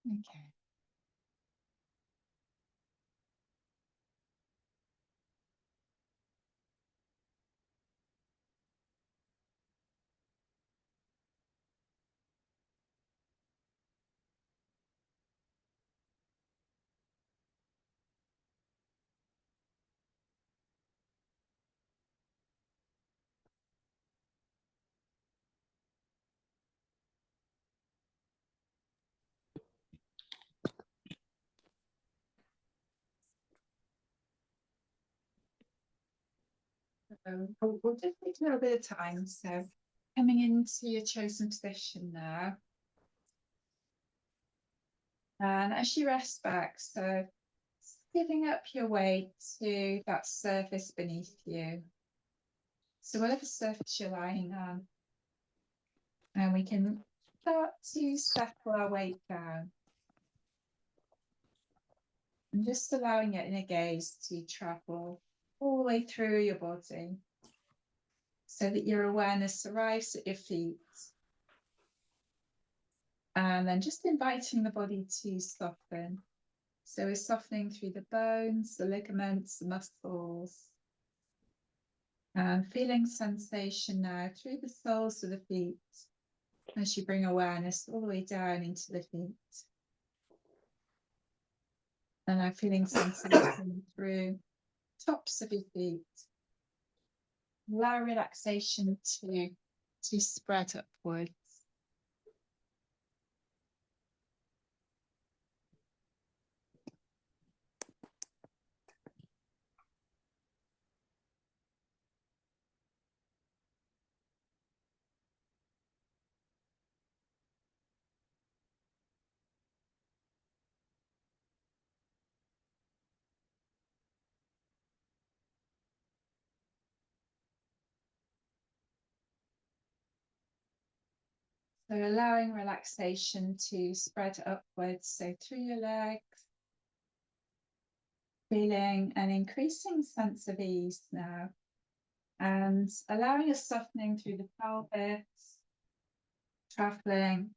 Okay. We'll just take a little bit of time. So coming into your chosen position now. And as you rest back, so giving up your weight to that surface beneath you. So whatever surface you're lying on, and we can start to settle our weight down. And just allowing your inner gaze to travel all the way through your body so that your awareness arrives at your feet. And then just inviting the body to soften. So we're softening through the bones, the ligaments, the muscles. And feeling sensation now through the soles of the feet as you bring awareness all the way down into the feet. And I'm feeling sensation through tops of your feet. Allow relaxation to spread upwards. So allowing relaxation to spread upwards, so through your legs, feeling an increasing sense of ease now, and allowing a softening through the pelvis, traveling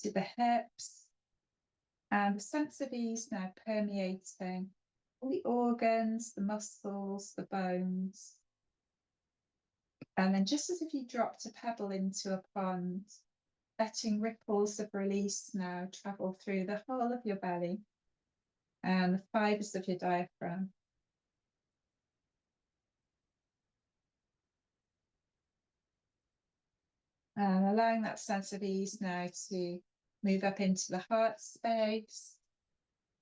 to the hips, and a sense of ease now permeating all the organs, the muscles, the bones. And then just as if you dropped a pebble into a pond, letting ripples of release now travel through the whole of your belly and the fibers of your diaphragm. And allowing that sense of ease now to move up into the heart space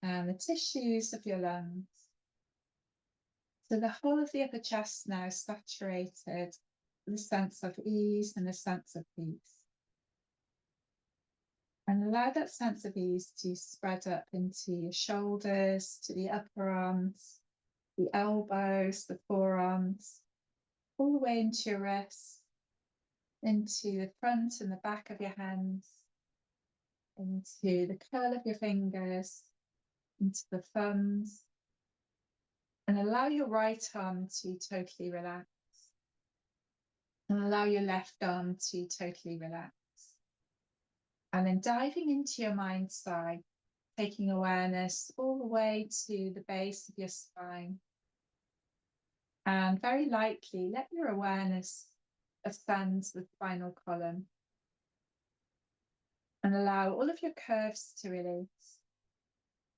and the tissues of your lungs. So the whole of the upper chest now saturated with a sense of ease and a sense of peace. And allow that sense of ease to spread up into your shoulders, to the upper arms, the elbows, the forearms, all the way into your wrists, into the front and the back of your hands, into the curl of your fingers, into the thumbs, and allow your right arm to totally relax. And allow your left arm to totally relax. And then diving into your mind side, taking awareness all the way to the base of your spine. And very lightly, let your awareness ascend the spinal column. And allow all of your curves to release.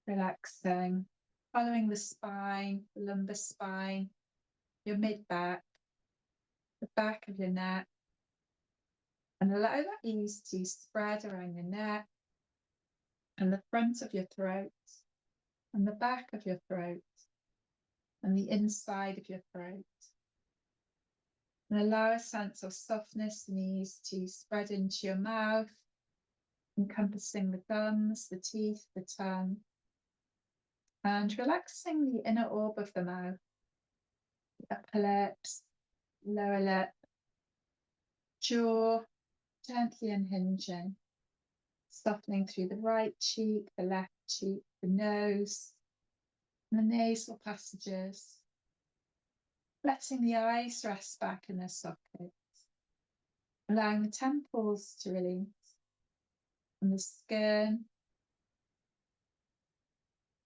Relaxing, following the spine, the lumbar spine, your mid-back, the back of your neck. And allow that ease to spread around your neck and the front of your throat and the back of your throat and the inside of your throat. And allow a sense of softness and ease to spread into your mouth, encompassing the gums, the teeth, the tongue, and relaxing the inner orb of the mouth, the upper lips, lower lip, jaw, gently unhinging, softening through the right cheek, the left cheek, the nose, and the nasal passages, letting the eyes rest back in their sockets, allowing the temples to release, and the skin,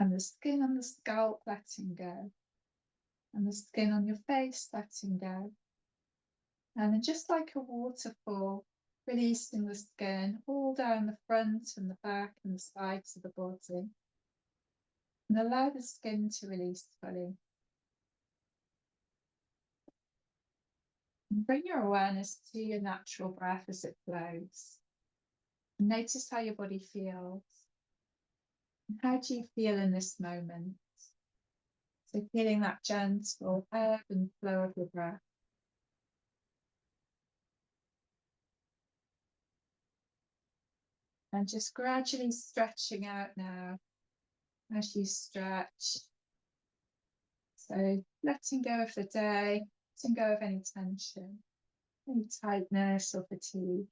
And the skin on the scalp letting go. And the skin on your face letting go. And then just like a waterfall, releasing the skin all down the front and the back and the sides of the body. And allow the skin to release fully. And bring your awareness to your natural breath as it flows. And notice how your body feels. And how do you feel in this moment? So feeling that gentle ebb and flow of your breath. And just gradually stretching out now as you stretch. So letting go of the day, letting go of any tension, any tightness or fatigue.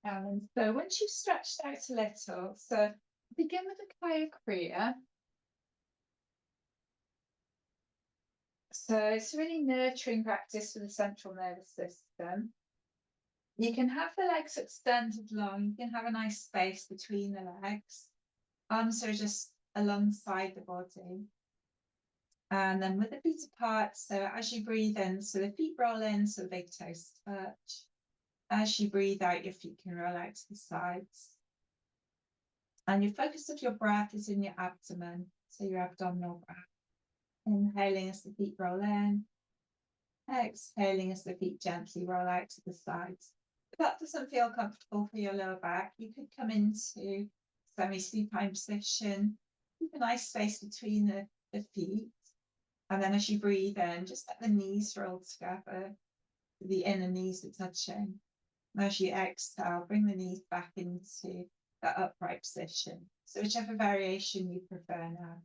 And so once you've stretched out a little, so begin with a Kaya Kriya. So it's a really nurturing practice for the central nervous system. You can have the legs extended long, you can have a nice space between the legs. Arms are just alongside the body. And then with the feet apart, so as you breathe in, so the feet roll in, so the big toes touch. As you breathe out, your feet can roll out to the sides. And your focus of your breath is in your abdomen, so your abdominal breath. Inhaling as the feet roll in. Exhaling as the feet gently roll out to the sides. If that doesn't feel comfortable for your lower back, you could come into semi-supine position. Keep a nice space between the feet. And then as you breathe in, just let the knees roll together. The inner knees are touching. And as you exhale, bring the knees back into that upright position. So whichever variation you prefer now.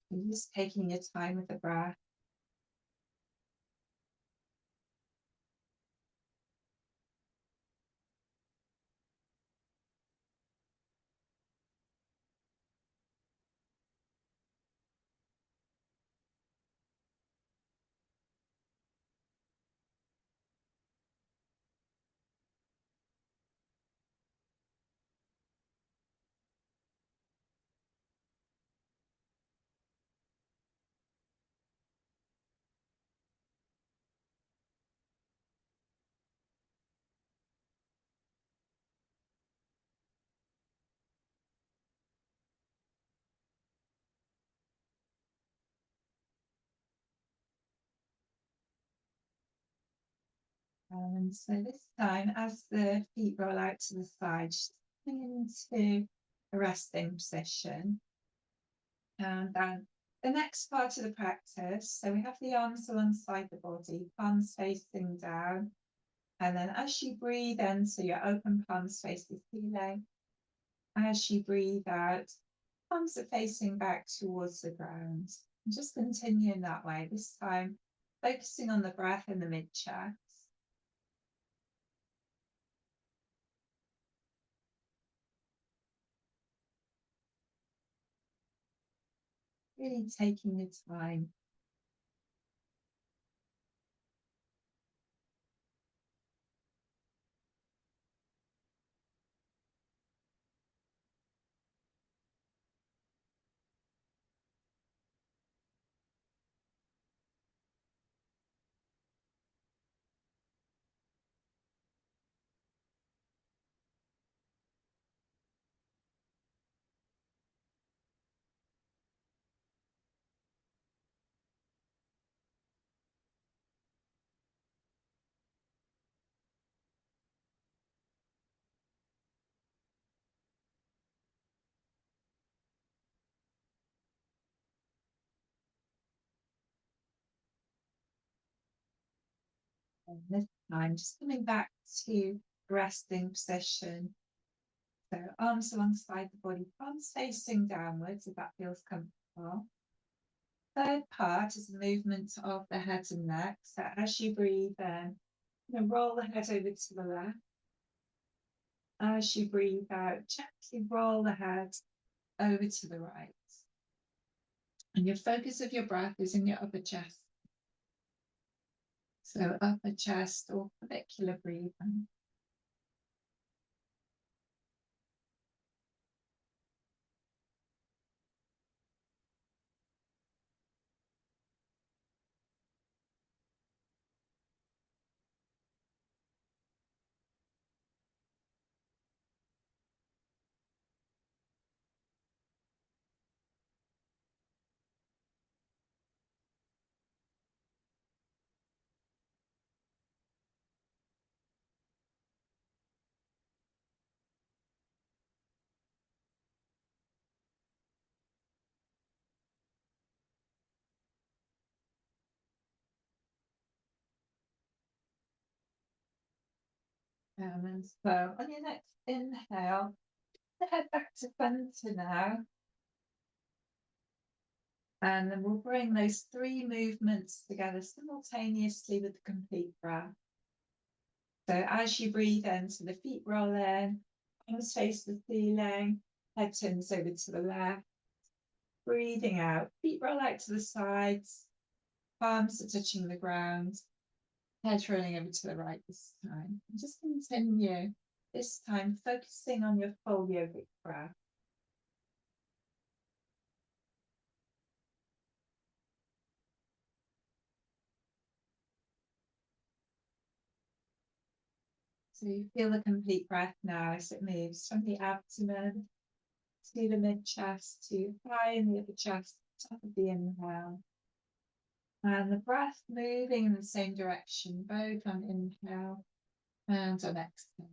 You're just taking your time with the breath. And so this time, as the feet roll out to the side, just coming into a resting position. And then the next part of the practice, so we have the arms alongside the body, palms facing down. And then as you breathe in, so your open palms face the ceiling. As you breathe out, palms are facing back towards the ground. And just continue in that way, this time focusing on the breath in the mid-chest. Really taking your time. And this time, just coming back to resting position. So arms alongside the body, palms facing downwards if that feels comfortable. Third part is the movement of the head and neck. So as you breathe in, roll the head over to the left. As you breathe out, gently roll the head over to the right. And your focus of your breath is in your upper chest. So upper chest or clavicular breathing. And so on your next inhale, head back to center now. And then we'll bring those three movements together simultaneously with the complete breath. So as you breathe in, so the feet roll in, arms face the ceiling, head turns over to the left. Breathing out, feet roll out to the sides, palms are touching the ground, head rolling over to the right this time. And just continue, this time focusing on your full yogic breath. So you feel the complete breath now as it moves from the abdomen to the mid-chest, to high in the upper chest, top of the inhale. And the breath moving in the same direction, both on inhale and on exhale.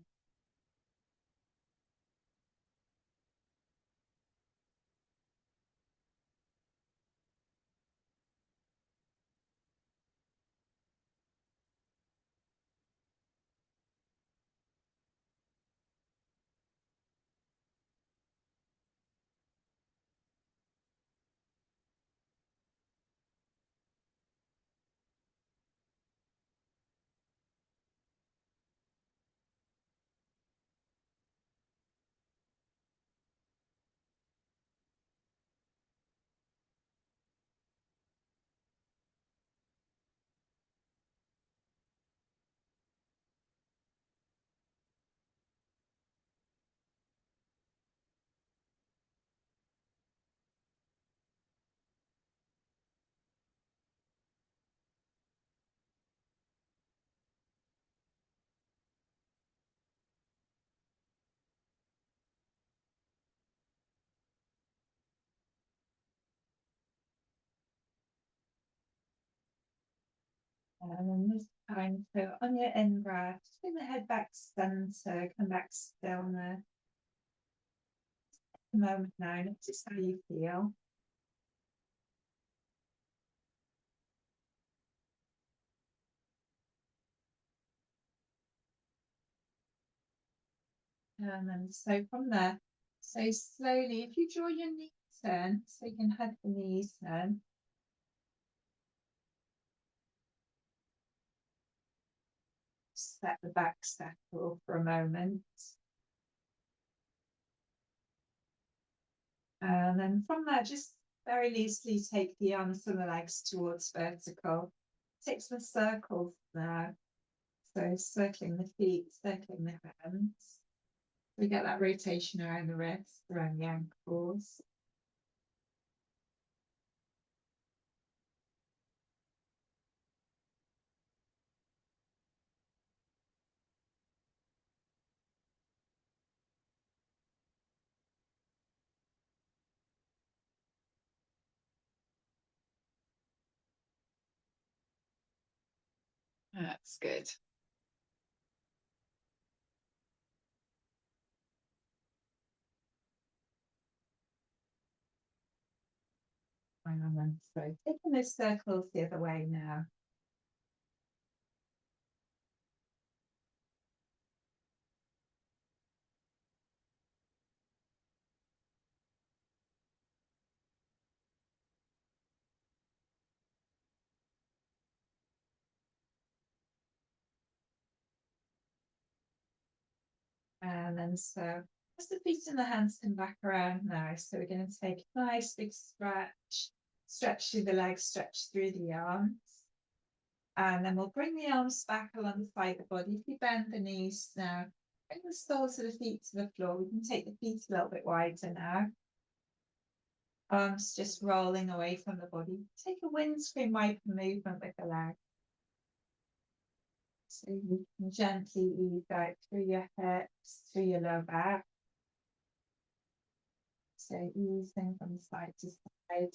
And then this time, so on your in breath, just bring the head back to center, come back to stillness. A moment now, notice how you feel. And then so from there, so slowly, if you draw your knees in, so you can head the knees in. Just let the back settle for a moment. And then from that, just very loosely take the arms and the legs towards vertical. Take some circles now. So circling the feet, circling the hands. We get that rotation around the wrists, around the ankles. That's good. And so taking those circles the other way now. And then so as the feet and the hands come back around now, so we're going to take a nice big stretch through the legs, stretch through the arms. And then we'll bring the arms back alongside the body. If you bend the knees now, bring the soles of the feet to the floor. We can take the feet a little bit wider now. Arms just rolling away from the body. Take a windscreen wiper movement with the leg. So you can gently ease out through your hips, through your lower back. So easing from side to side.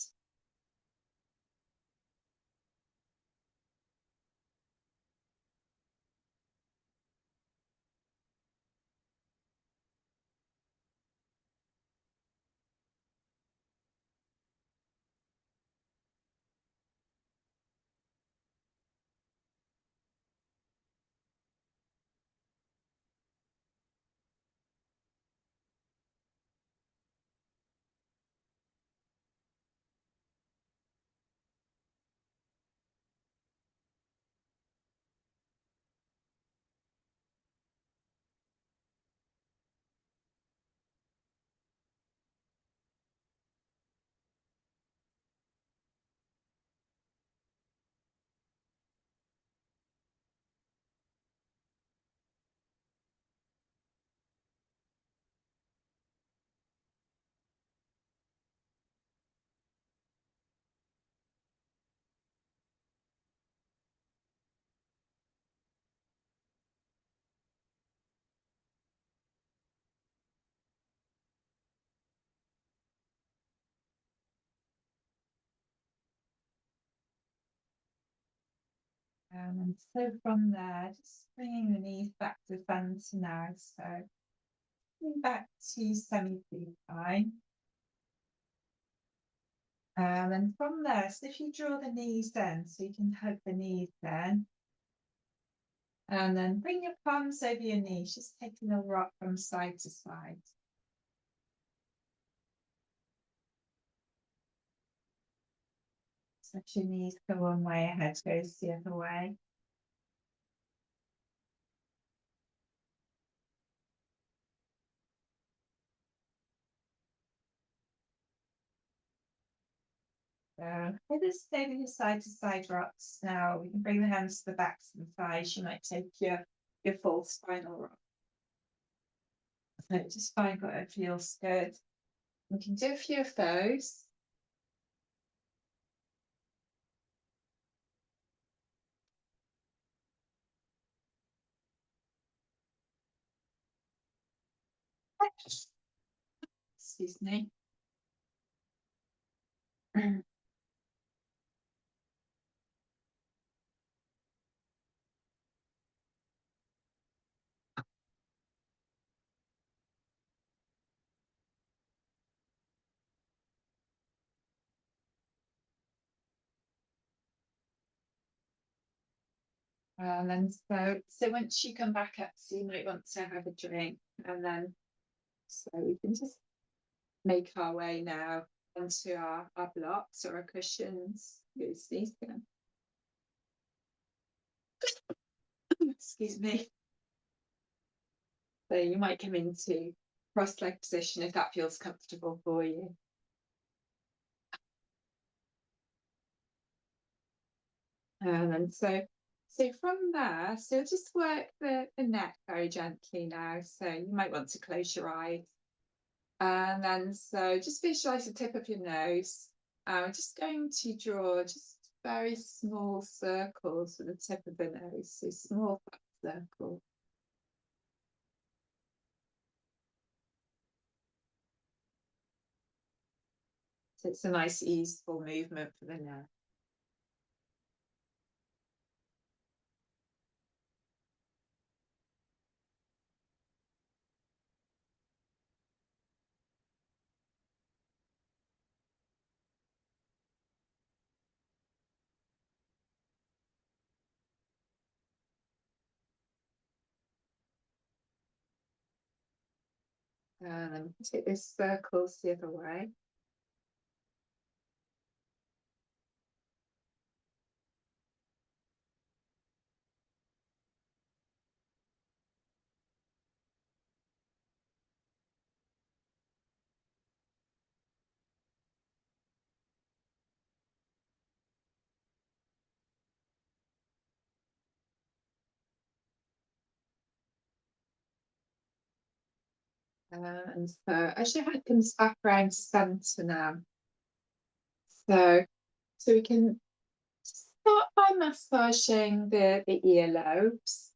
And so from there, just bringing the knees back to center now. So coming back to semi-supine. And then from there, so if you draw the knees in, so you can hug the knees in. And then bring your palms over your knees, just taking a rock from side to side. So if your knees go one way, your head goes the other way. So just stay with your side to side rocks now. We can bring the hands to the backs and thighs. You might take your full spinal rock. So just find what feels good. We can do a few of those. Excuse me. And then so once you come back up, so you might want to have a drink, and then so we can just make our way now onto our blocks or our cushions. Use these again. Excuse me. So you might come into cross-leg position if that feels comfortable for you. And so from there, so just work the neck very gently now. So you might want to close your eyes. And then so just visualize the tip of your nose. We're just going to draw just very small circles with the tip of the nose. So small flat circle. So it's a nice easeful movement for the neck. And then take this circles the other way. And so as your head comes back around center now, so we can start by massaging the earlobes.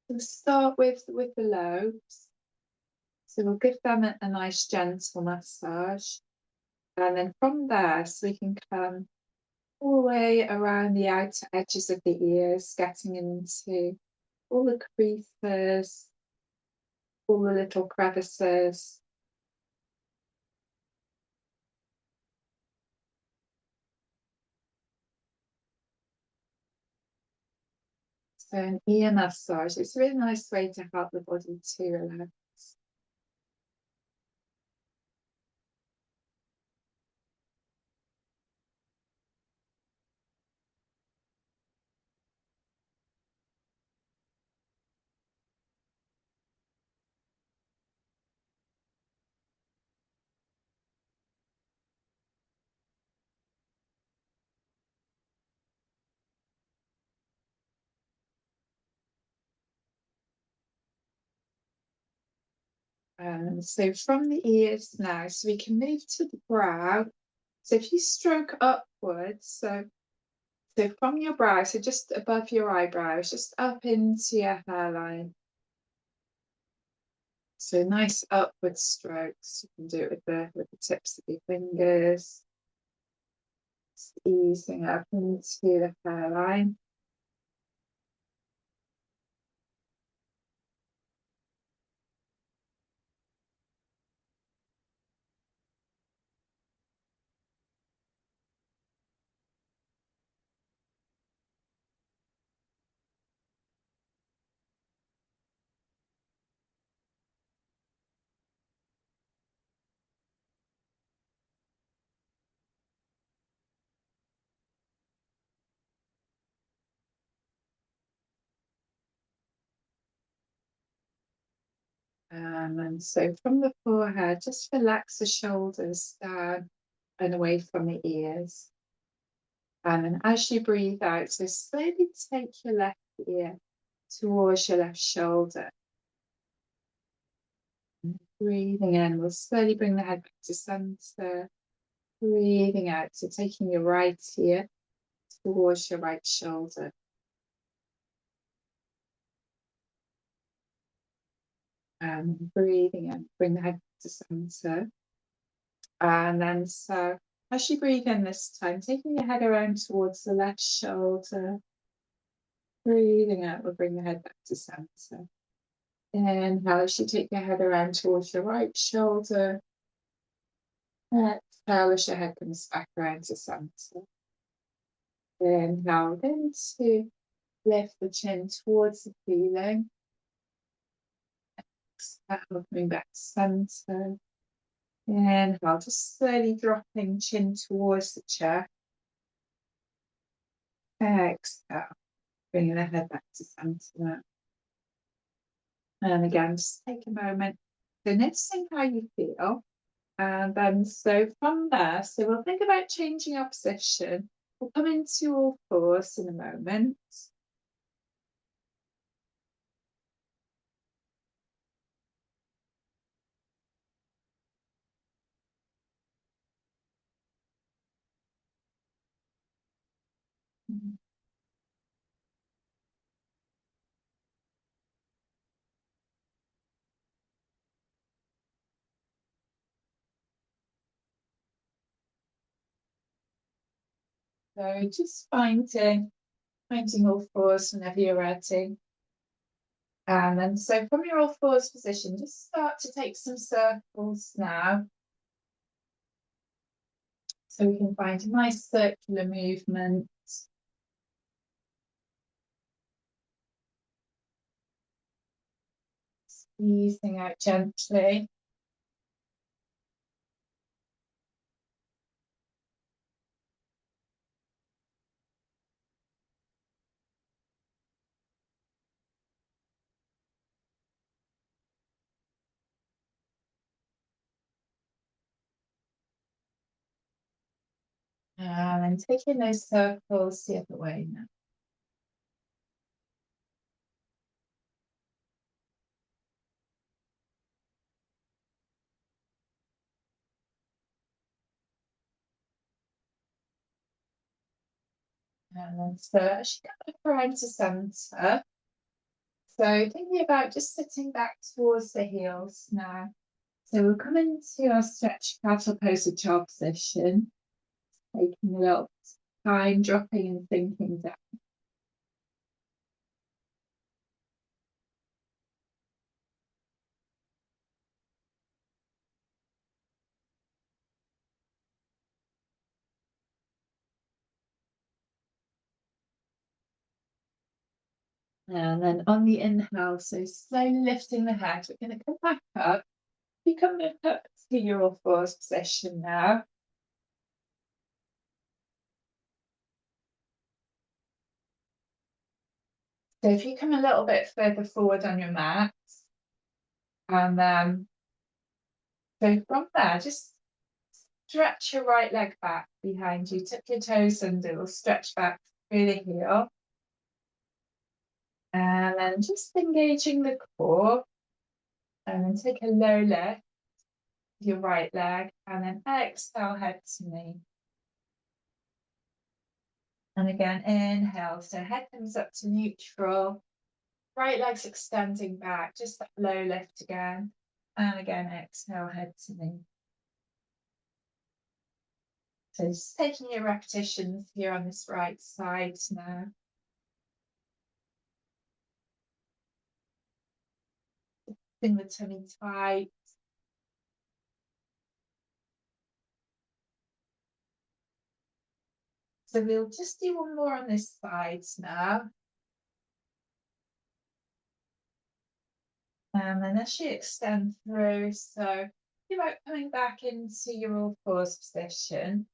We'll start with the lobes. So we'll give them a nice gentle massage. And then from there, so we can come all the way around the outer edges of the ears, getting into all the creases, all the little crevices. So an ear massage, it's a really nice way to help the body to relax. So from the ears now, so we can move to the brow. So if you stroke upwards, so from your brow, so just above your eyebrows, just up into your hairline. So nice upward strokes. You can do it with the tips of your fingers. Just easing up into the hairline. And so from the forehead, just relax the shoulders down and away from the ears. And then as you breathe out, so slowly take your left ear towards your left shoulder. And breathing in, we'll slowly bring the head back to center. Breathing out, so taking your right ear towards your right shoulder. And breathing in, bring the head to center. And then so as you breathe in this time, taking your head around towards the left shoulder. Breathing out, we'll bring the head back to center. Inhale as you take your head around towards your right shoulder. Exhale as your head comes back around to center. Inhale then to lift the chin towards the ceiling. Exhale, coming back to center. Inhale, just slowly dropping chin towards the chest. Exhale, bringing the head back to center. And again, just take a moment. So noticing how you feel. And then so from there, so we'll think about changing our position. We'll come into all fours in a moment. So just finding all fours whenever you're ready. And then so from your all fours position, just start to take some circles now. So we can find a nice circular movement. Squeezing out gently. And then taking those circles the other way now. And then so as you come up around to centre, so thinking about just sitting back towards the heels now. So we'll come into our stretch cattle posted child position, taking a little time, dropping and sinking down. And then on the inhale, so slowly lifting the head, we're going to come back up. You come back up to your all fours position now. So if you come a little bit further forward on your mat, and so from there, just stretch your right leg back behind you, tuck your toes under, we'll stretch back through the heel. And then just engaging the core, and then take a low lift, your right leg, and then exhale, head to knee. And again, inhale, so head comes up to neutral, right leg's extending back, just that low lift again. And again, exhale, head to knee. So just taking your repetitions here on this right side now. Bring the tummy tight. So we'll just do one more on this side now. And then as you extend through, so think about coming back into your all fours position.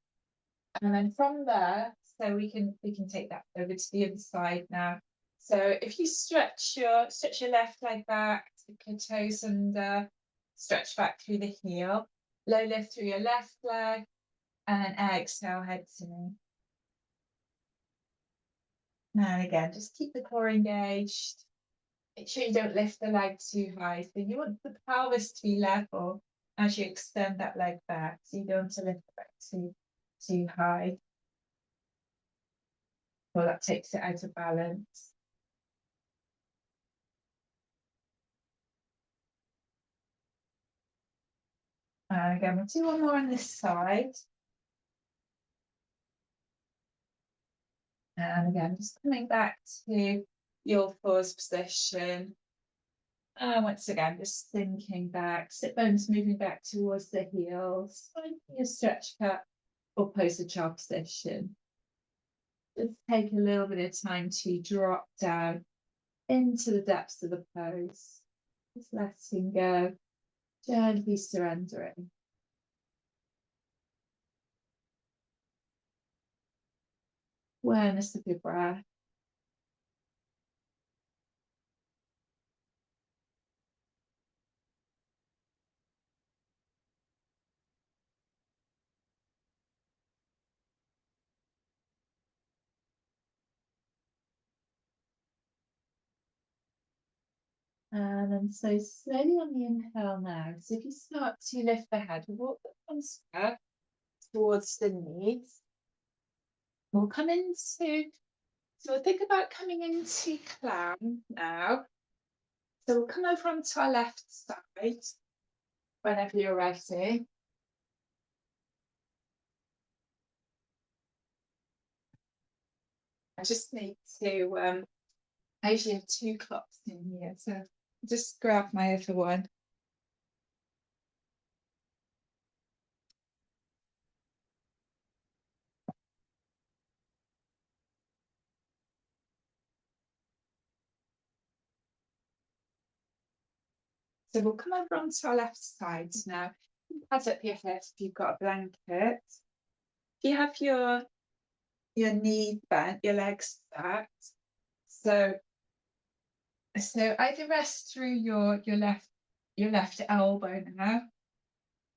And then from there, so we can take that over to the other side now. So if you stretch your left leg back, take your toes under, stretch back through the heel, low lift through your left leg, and then exhale, head to knee. And again, just keep the core engaged. Make sure you don't lift the leg too high. So you want the pelvis to be level as you extend that leg back. So you don't want to lift it back too high. Well, that takes it out of balance. And again, we'll do one more on this side. And again, just coming back to your fours position. And once again, just sinking back, sit bones moving back towards the heels, finding your stretch cut or posted child position. Just take a little bit of time to drop down into the depths of the pose. Just letting go, gently surrendering. Awareness of your breath. And then so slowly on the inhale now. So if you start to lift the head, walk the thumbs back towards the knees. We'll come into, so we'll think about coming into clown now. So we'll come over onto our left side whenever you're ready. I just need to, I usually have two clocks in here, so just grab my other one. So we'll come over onto our left side now. Pads up your hips if you've got a blanket. If you have your knee bent, your legs stacked. So either rest through your left elbow now,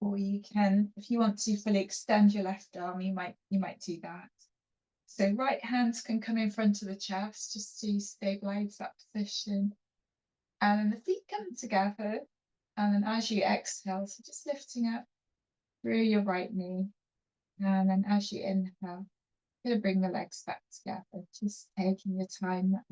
or you can, if you want to fully extend your left arm, you might do that. So right hands can come in front of the chest just to stabilize that position. And then the feet come together. And then as you exhale, so just lifting up through your right knee. And then as you inhale, Gonna bring the legs back together, just taking your time now.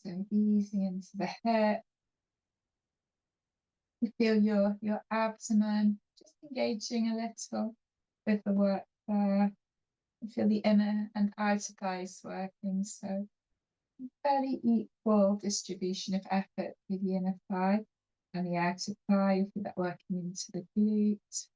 So easing into the hip. You feel your abdomen just engaging a little with the work there. You feel the inner and outer thighs working, so fairly equal distribution of effort with the inner thigh and the outer thigh. You feel that working into the glute.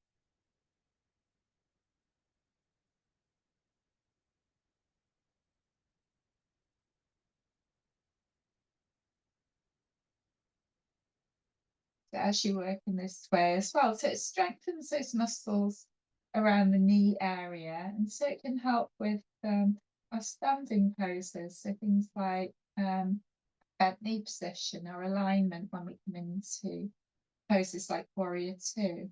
As you work in this way as well. So it strengthens those muscles around the knee area, and so it can help with our standing poses. So things like bent knee position or alignment when we come into poses like Warrior Two.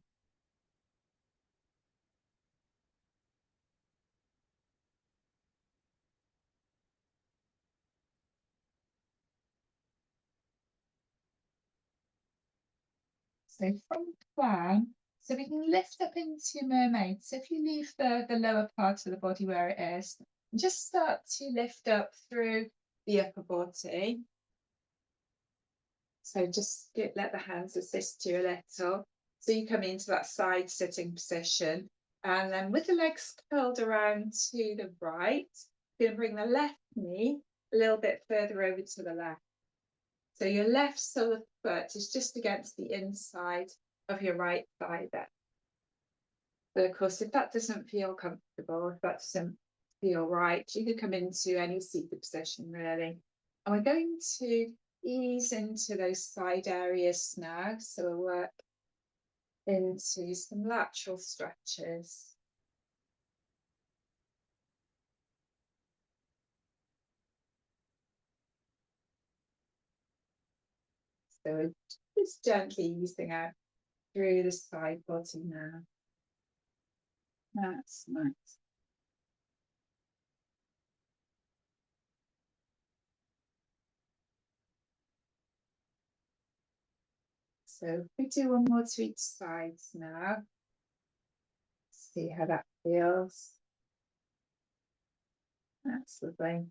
So from plan, so we can lift up into mermaid. So if you leave the lower part of the body where it is, just start to lift up through the upper body. So just let the hands assist you a little. So you come into that side sitting position. And then with the legs curled around to the right, you're going to bring the left knee a little bit further over to the left. So your left sole of the foot is just against the inside of your right thigh there. But of course, if that doesn't feel comfortable, if that doesn't feel right, you can come into any seated position really. And we're going to ease into those side areas now. So we'll work into some lateral stretches. So just gently easing out through the side body now. That's nice. So we do one more to each side now. See how that feels. That's lovely.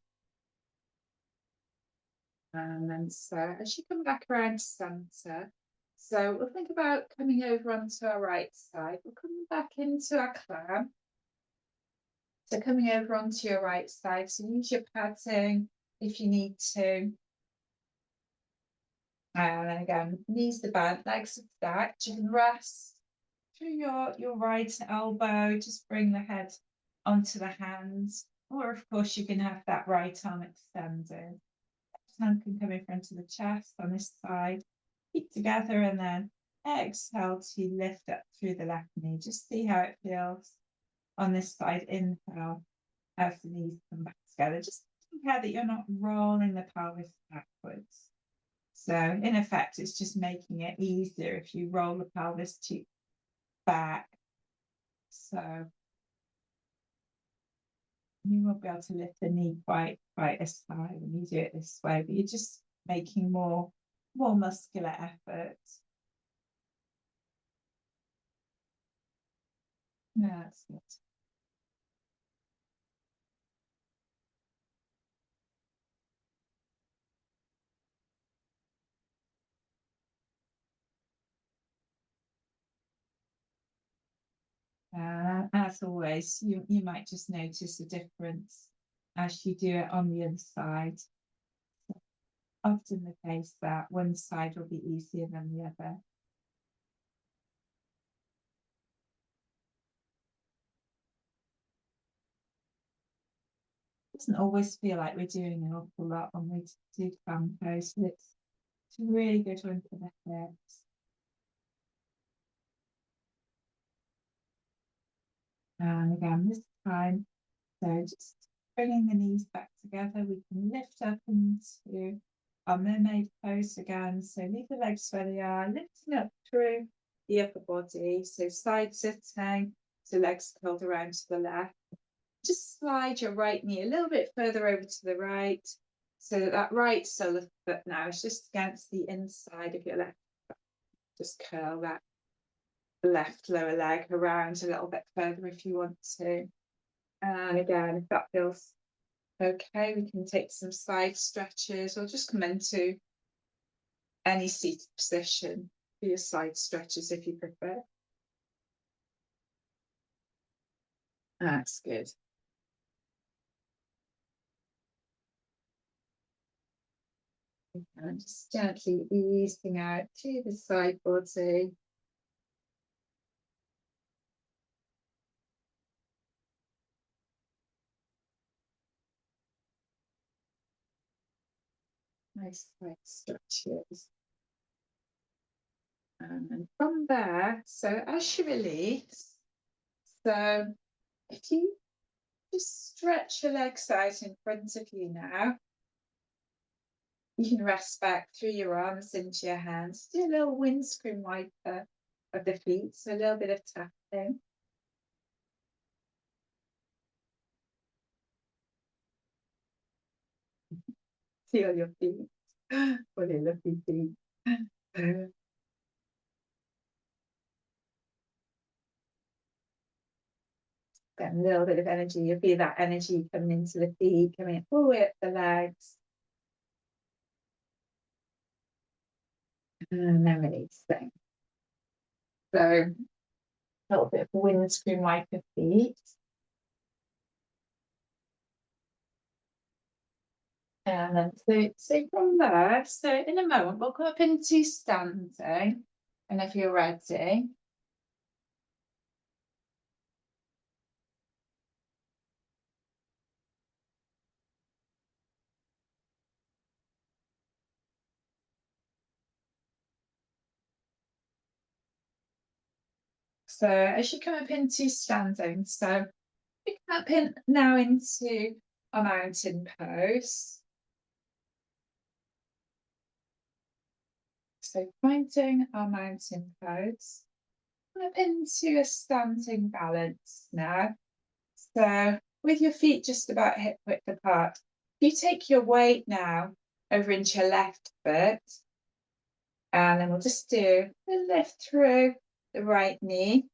And then so as you come back around to centre, so we'll think about coming over onto our right side. We'll come back into our clam. So coming over onto your right side, so use your padding if you need to. And then again, knees are bent, legs are stacked. You can rest through your right elbow, just bring the head onto the hands. Or of course you can have that right arm extended. Hand can come in front of the chest on this side. Keep together and then exhale to lift up through the left knee. Just see how it feels on this side. Inhale as the knees come back together. Just take care that you're not rolling the pelvis backwards. So in effect, it's just making it easier if you roll the pelvis to back. So you won't be able to lift the knee quite as high when you do it this way, but you're just making more muscular effort. Yeah, that's good. As always, you might just notice a difference as you do it on the other side. Often the case that one side will be easier than the other. It doesn't always feel like we're doing an awful lot when we do clam pose, but it's a really good one for the hips. And again, this time, so just bringing the knees back together, we can lift up into our mermaid pose again. So leave the legs where they are, lifting up through the upper body. So side sitting, so legs curled around to the left. Just slide your right knee a little bit further over to the right. So that right sole of the foot now is just against the inside of your left foot. Just curl that left lower leg around a little bit further if you want to. And again, if that feels okay, we can take some side stretches or just come into any seated position for your side stretches if you prefer. That's good. And just gently easing out to the side body. Nice side stretches. And from there, so as you release, so if you just stretch your legs out in front of you now, you can rest back through your arms into your hands. Do a little windscreen wiper of the feet, so a little bit of tapping. Feel your feet. What a lovely feet. Get a little bit of energy. You'll feel that energy coming into the feet, coming all the way up the legs. And then releasing. So a little bit of windscreen wiper feet. And then so from there, so in a moment, we'll come up into standing. And if you're ready, so as you come up into standing, so we come up in now into a mountain pose. So finding our mountain pose, come up into a standing balance now. So with your feet just about hip width apart, you take your weight now over into your left foot, and then we'll just do a lift through the right knee,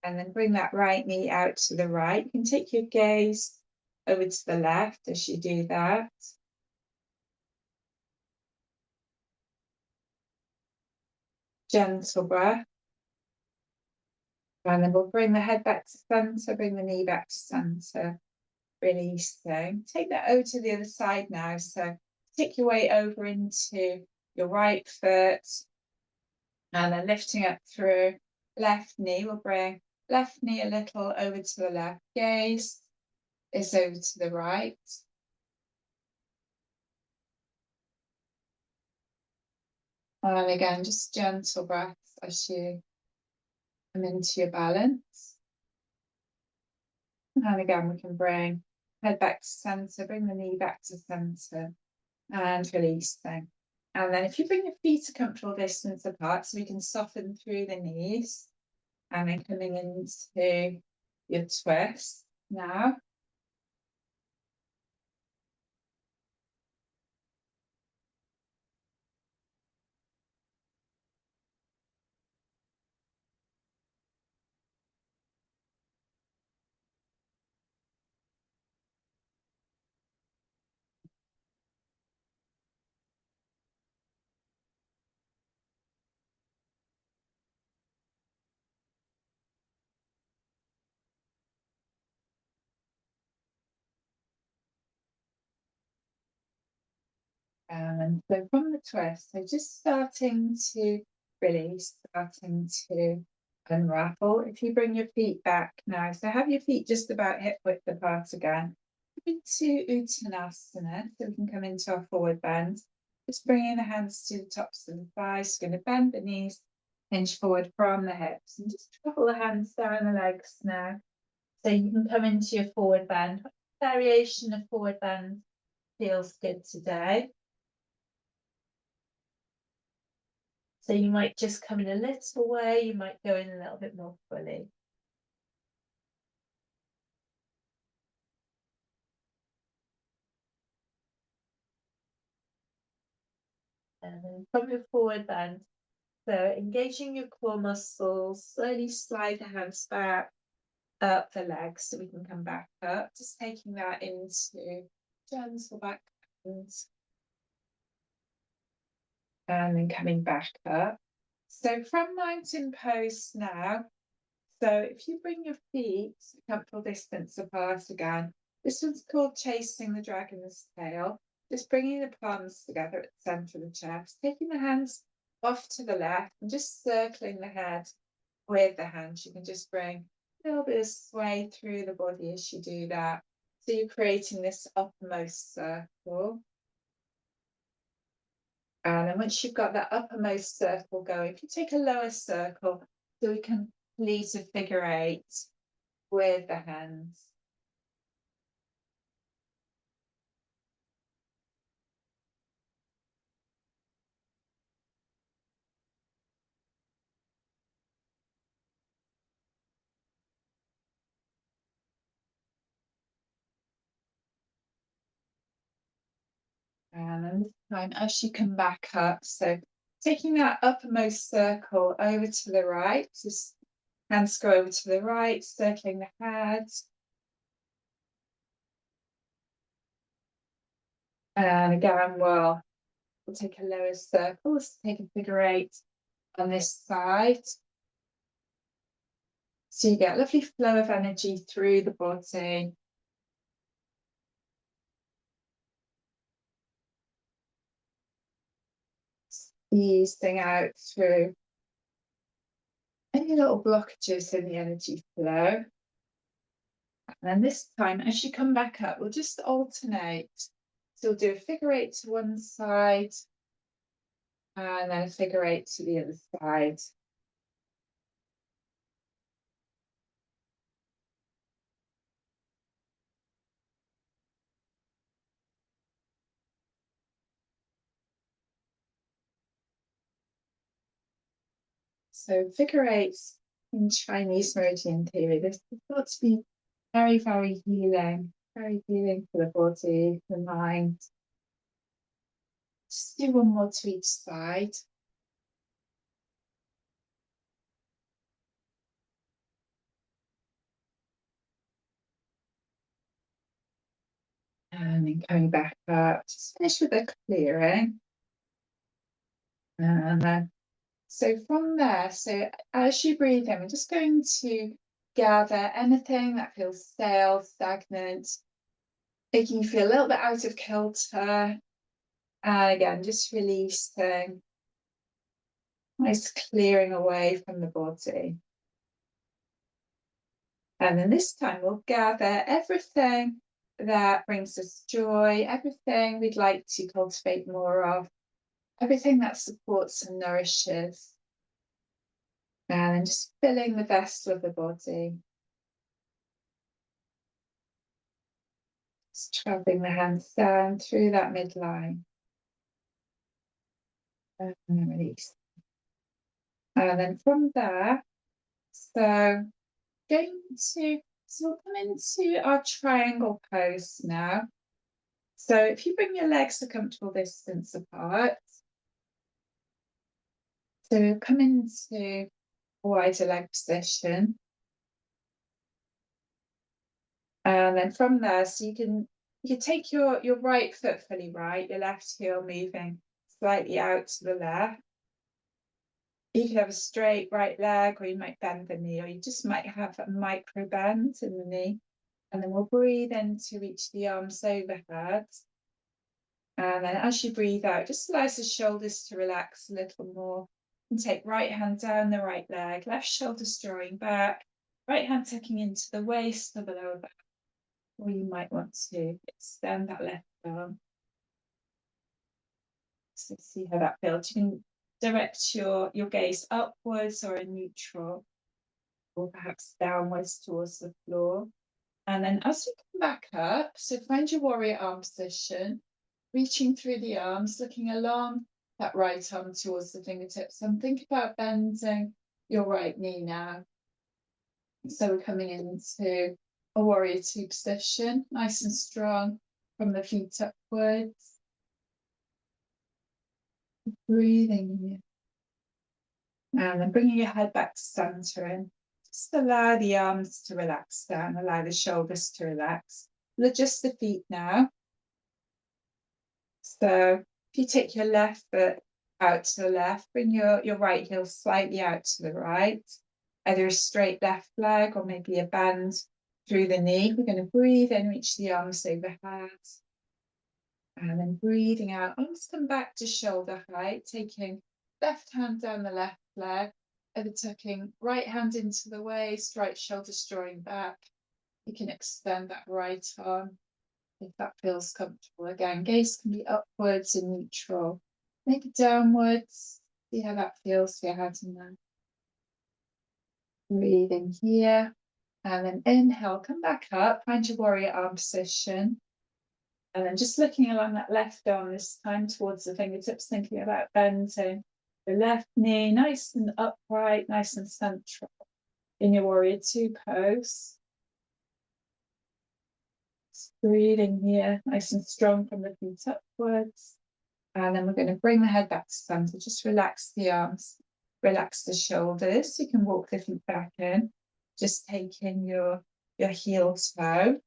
and then bring that right knee out to the right. You can take your gaze over to the left as you do that. Gentle breath. And then we'll bring the head back to center, bring the knee back to center, releasing. Take that over to the other side now. So take your weight over into your right foot, and then lifting up through left knee. We'll bring left knee a little over to the left, gaze is over to the right. And again, just gentle breaths as you come into your balance. And again, we can bring head back to center, bring the knee back to center, and releasing. And then if you bring your feet a comfortable distance apart, so we can soften through the knees, and then coming into your twist now. And so from the twist, so just starting to release, starting to unravel. If you bring your feet back now, so have your feet just about hip width apart again. Into Uttanasana, so we can come into our forward bend. Just bringing the hands to the tops of the thighs, going to bend the knees, hinge forward from the hips, and just travel the hands down the legs now. So you can come into your forward bend. What variation of forward bend feels good today? So you might just come in a little way, you might go in a little bit more fully. And then from your forward bend, so engaging your core muscles, slowly slide the hands back, up the legs so we can come back up. Just taking that into gentle back hands. And then coming back up. So from mountain pose now, so if you bring your feet a comfortable distance apart again, this one's called chasing the dragon's tail. Just bringing the palms together at the center of the chest, taking the hands off to the left and just circling the head with the hands. You can just bring a little bit of sway through the body as you do that. So you're creating this uppermost circle. And then once you've got that uppermost circle going, if you take a lower circle, so we can complete a figure 8 with the hands. And then this time, as you come back up, so taking that uppermost circle over to the right, just hands go over to the right, circling the head. And again, we'll take a lower circle, so take a figure 8 on this side. So you get a lovely flow of energy through the body. Easing out through any little blockages in the energy flow. And then this time, as you come back up, we'll just alternate. So we'll do a figure 8 to one side, and then a figure 8 to the other side. So figure 8s in Chinese meridian theory, this is thought to be very, very healing for the body, the mind. Just do one more to each side. And then coming back up, just finish with a clearing. And then, so from there, so as you breathe in, we're just going to gather anything that feels stale, stagnant, making you feel a little bit out of kilter. And again, just releasing, nice clearing away from the body. And then this time we'll gather everything that brings us joy, everything we'd like to cultivate more of, everything that supports and nourishes. And then just filling the vessel of the body. Just traveling the hands down through that midline. And then release. And then from there, so we'll come into our triangle pose now. So if you bring your legs a comfortable distance apart, so come into a wider leg position. And then from there, so you can take your right foot fully right, your left heel moving slightly out to the left. You can have a straight right leg, or you might bend the knee, or you just might have a micro bend in the knee. And then we'll breathe in to reach the arms overhead. And then as you breathe out, just allow the shoulders to relax a little more. And take right hand down the right leg, left shoulder drawing back, right hand tucking into the waist of the lower back. Or you might want to extend that left arm. So see how that feels. You can direct your gaze upwards or in neutral, or perhaps downwards towards the floor. And then as you come back up, so find your warrior arm position, reaching through the arms, looking along that right arm towards the fingertips, and think about bending your right knee now. So we're coming into a warrior 2 position, nice and strong from the feet upwards. Breathing in. And then bringing your head back to center and just allow the arms to relax down, allow the shoulders to relax. We'll adjust the feet now. So if you take your left foot out to the left, bring your right heel slightly out to the right, either a straight left leg or maybe a bend through the knee. We're going to breathe in, reach the arms overhead. And then breathing out, arms come back to shoulder height, taking left hand down the left leg, overtucking right hand into the waist, right shoulders drawing back. You can extend that right arm if that feels comfortable. Again, gaze can be upwards in neutral, maybe downwards. See how that feels for your head and neck. Breathing here, and then inhale, come back up, find your warrior arm position. And then just looking along that left arm this time towards the fingertips, thinking about bending the left knee nice and upright, nice and central in your warrior two pose. Just breathing here, nice and strong from the feet upwards. And then we're going to bring the head back to center. Just relax the arms, relax the shoulders. You can walk the feet back in, just taking your heel toe.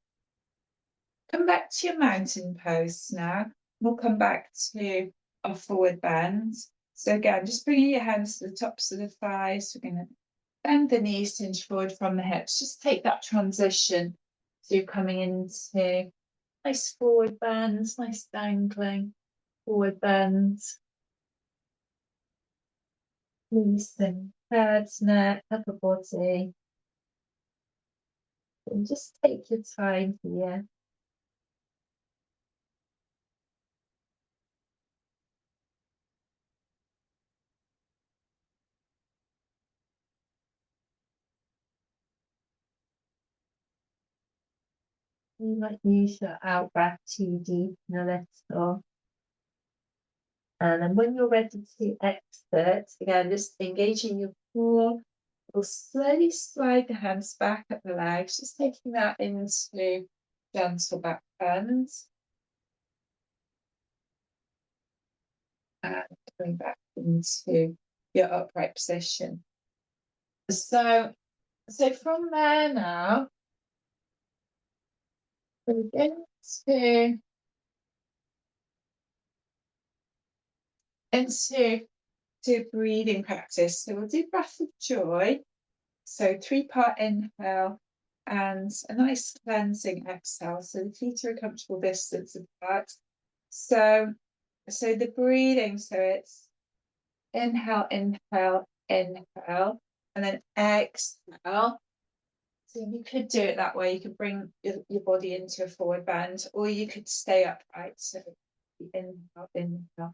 Come back to your mountain pose now. We'll come back to our forward bend. So again, just bringing your hands to the tops of the thighs. We're going to bend the knees, hinge forward from the hips. Just take that transition. So you're coming into nice forward bends, nice dangling forward bends. Releasing head, neck, upper body. And just take your time here. You might use your out breath too deep in a little. And then when you're ready to exit, again, just engaging your core, we'll slowly slide the hands back up the legs, just taking that into gentle back bend. And coming back into your upright position. So from there now, we're going into breathing practice. So we'll do breath of joy. So 3-part inhale and a nice cleansing exhale. So the feet are a comfortable distance apart. So the breathing, so it's inhale, inhale, inhale, and then exhale. So you could do it that way. You could bring your body into a forward bend, or you could stay upright. So inhale, inhale,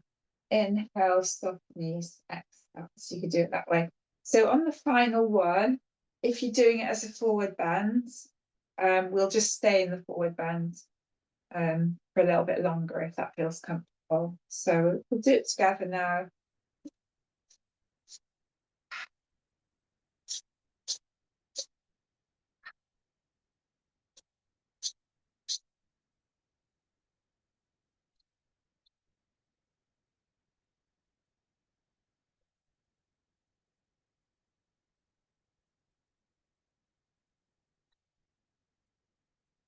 inhale, soft knees, exhale. So you could do it that way. So on the final one, if you're doing it as a forward bend, we'll just stay in the forward bend for a little bit longer if that feels comfortable. So we'll do it together now.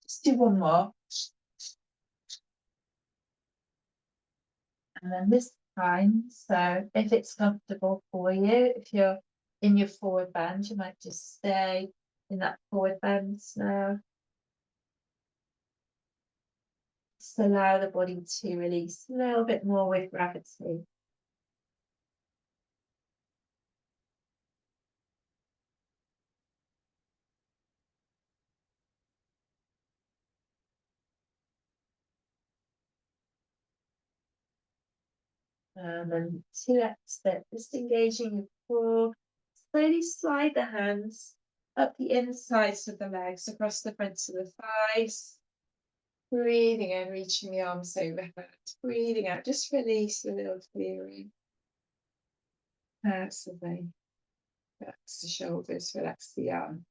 Just do one more. And then this time, so if it's comfortable for you, if you're in your forward bend, you might just stay in that forward bend now. Just allow the body to release a little bit more with gravity. And then to exit, just engaging your core. Slowly slide the hands up the insides of the legs, across the fronts of the thighs. Breathing in, reaching the arms overhead. Breathing out, just release a little clearing. Absolutely. Relax the shoulders, relax the arms.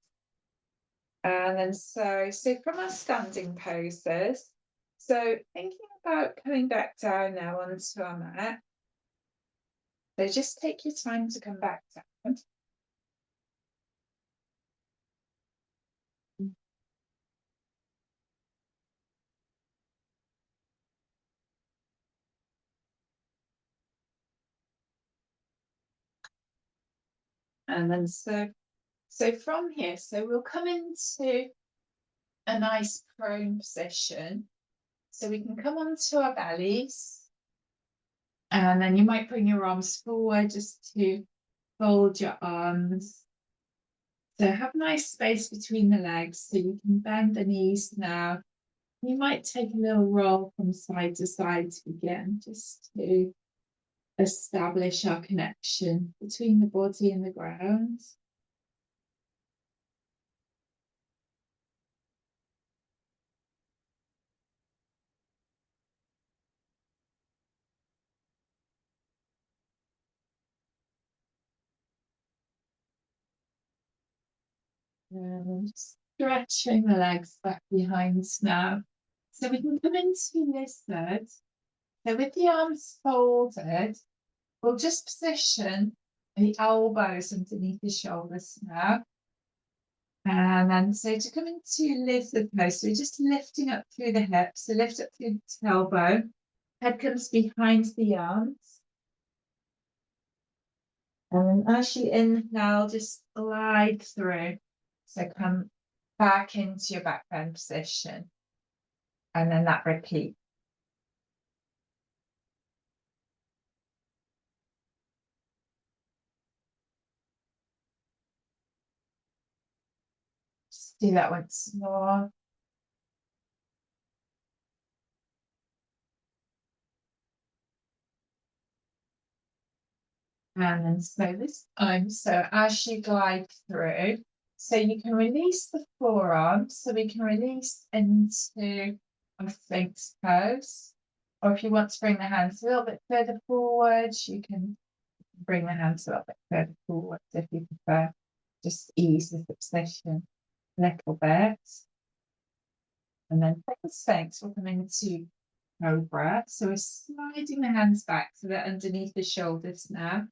And then so from our standing poses, so thinking about coming back down now onto our mat. So just take your time to come back down. And then so from here, so we'll come into a nice prone position. So we can come onto our bellies. And then you might bring your arms forward just to fold your arms. So have nice space between the legs so you can bend the knees now. You might take a little roll from side to side to begin, just to establish our connection between the body and the ground. And stretching the legs back behind now. So we can come into lizard. So with the arms folded, we'll just position the elbows underneath the shoulders now. And then so to come into lizard pose, so we're just lifting up through the hips. So lift up through the tailbone. Head comes behind the arms. And then as you inhale, just glide through. So come back into your back bend position. And then that repeat. Just do that once more. And then so this time, so as you glide through, so you can release the forearms, so we can release into a Sphinx pose. Or if you want to bring the hands a little bit further forward, you can bring the hands a little bit further forward if you prefer. Just ease the position a little bit. And then from the Sphinx, we'll come into Cobra. So we're sliding the hands back so they're underneath the shoulders now.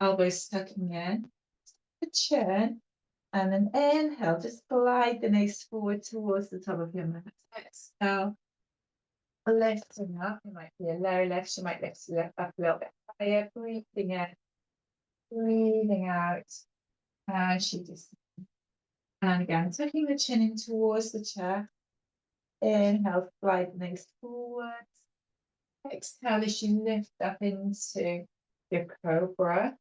Elbows tucking in. The chin. And then inhale, just glide the nose forward towards the top of your mat. Exhale, lifting up. It might be a low lift. You might lift the left up a little bit higher. Breathing in, breathing out. And she just. And again, tucking the chin in towards the chair. Inhale, glide the nose forward. Exhale as you lift up into your cobra.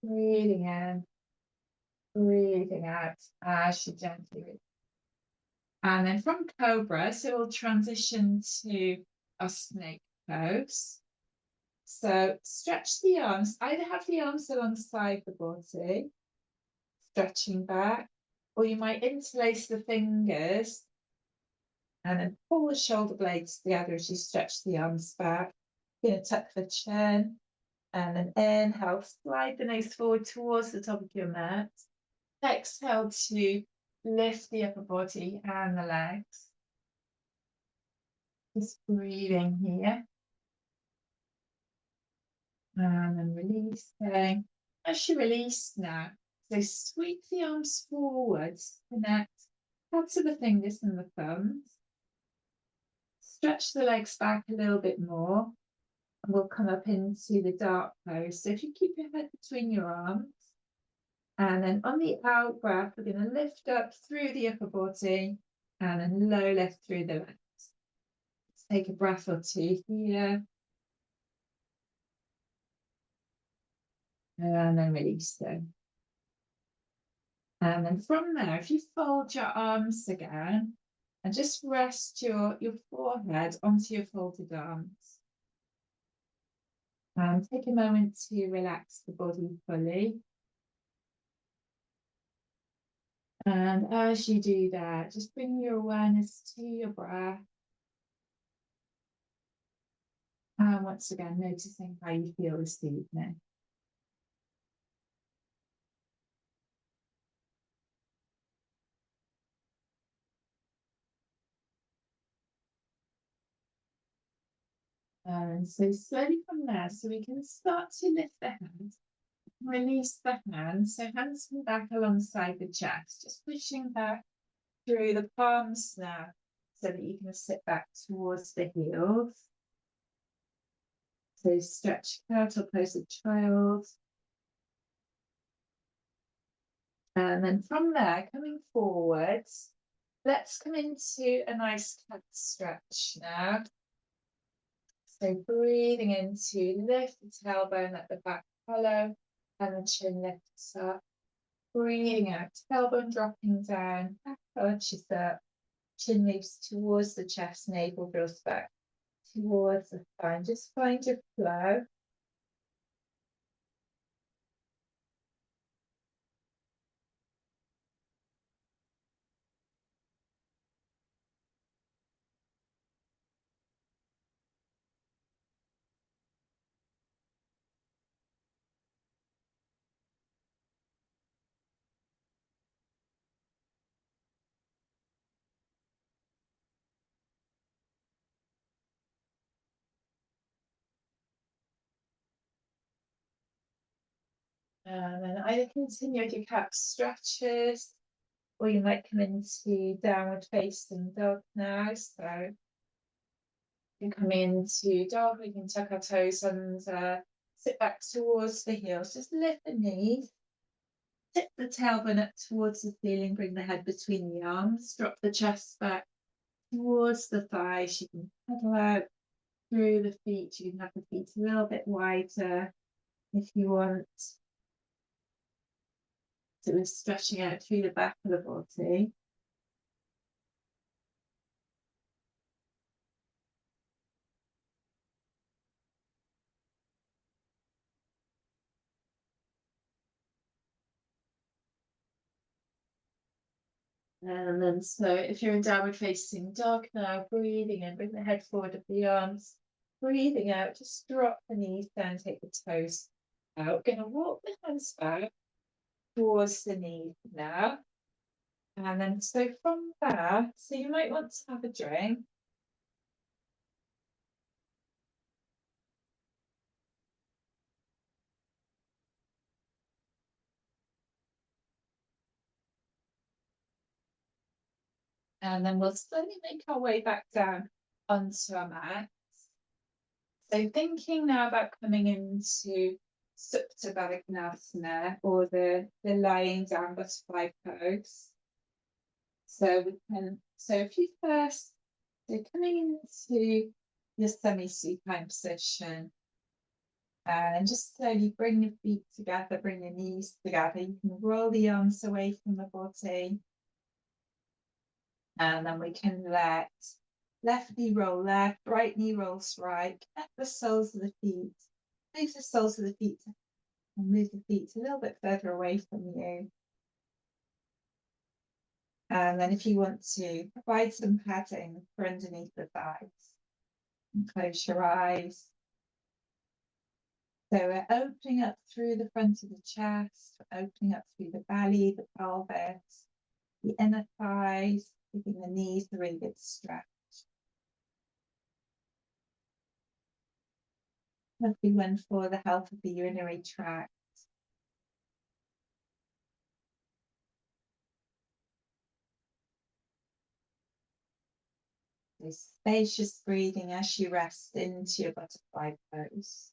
Breathing in, breathing out as you gently release. And then from cobra, so we'll transition to a snake pose. So stretch the arms, either have the arms alongside the body, stretching back, or you might interlace the fingers and then pull the shoulder blades together as you stretch the arms back. You're going to tuck the chin. And then inhale, slide the nose forward towards the top of your mat. Exhale to lift the upper body and the legs. Just breathing here. And then releasing. As you release now, so sweep the arms forwards, connect, pads of the fingers and the thumbs. Stretch the legs back a little bit more. And we'll come up into the dark pose. So if you keep your head between your arms, and then on the out breath, we're going to lift up through the upper body and then low lift through the legs. Let's take a breath or two here. And then release them. And then from there, if you fold your arms again and just rest your forehead onto your folded arms. And take a moment to relax the body fully. And as you do that, just bring your awareness to your breath. And once again, noticing how you feel this evening. And so slowly from there, so we can start to lift the hand, release the hand. So hands come back alongside the chest, just pushing back through the palms now so that you can sit back towards the heels. So stretch out opposite child. And then from there, coming forwards, let's come into a nice cat stretch now. So breathing into lift the tailbone at the back hollow and the chin lifts up. Breathing out, tailbone dropping down, back arches up, chin moves towards the chest, navel draws back towards the spine. Just find your flow. And then either continue with your calf stretches, or you might come into downward facing dog now. So you come into dog, we can tuck our toes under, sit back towards the heels, just lift the knees, tip the tailbone up towards the ceiling, bring the head between the arms, drop the chest back towards the thighs. You can pedal out through the feet, you can have the feet a little bit wider if you want. So we're stretching out through the back of the body. And then so if you're in downward facing dog now, breathing in, bring the head forward of the arms, breathing out, just drop the knees down, take the toes out. Gonna walk the hands back towards the knees now. And then so from there, so you might want to have a drink. And then we'll slowly make our way back down onto our mat. So thinking now about coming into Supta Baddha Konasana, or the lying down butterfly pose. So we can, so if you first, so coming into your semi-supine position, and just slowly bring your feet together, bring your knees together. You can roll the arms away from the body. And then we can let left knee roll left, right knee rolls right, connect the soles of the feet, move the soles of the feet, and move the feet a little bit further away from you. And then if you want to, provide some padding for underneath the thighs. And close your eyes. So we're opening up through the front of the chest, opening up through the belly, the pelvis, the inner thighs, giving the knees a really good stretch. Lovely one for the health of the urinary tract. So spacious breathing as you rest into your butterfly pose.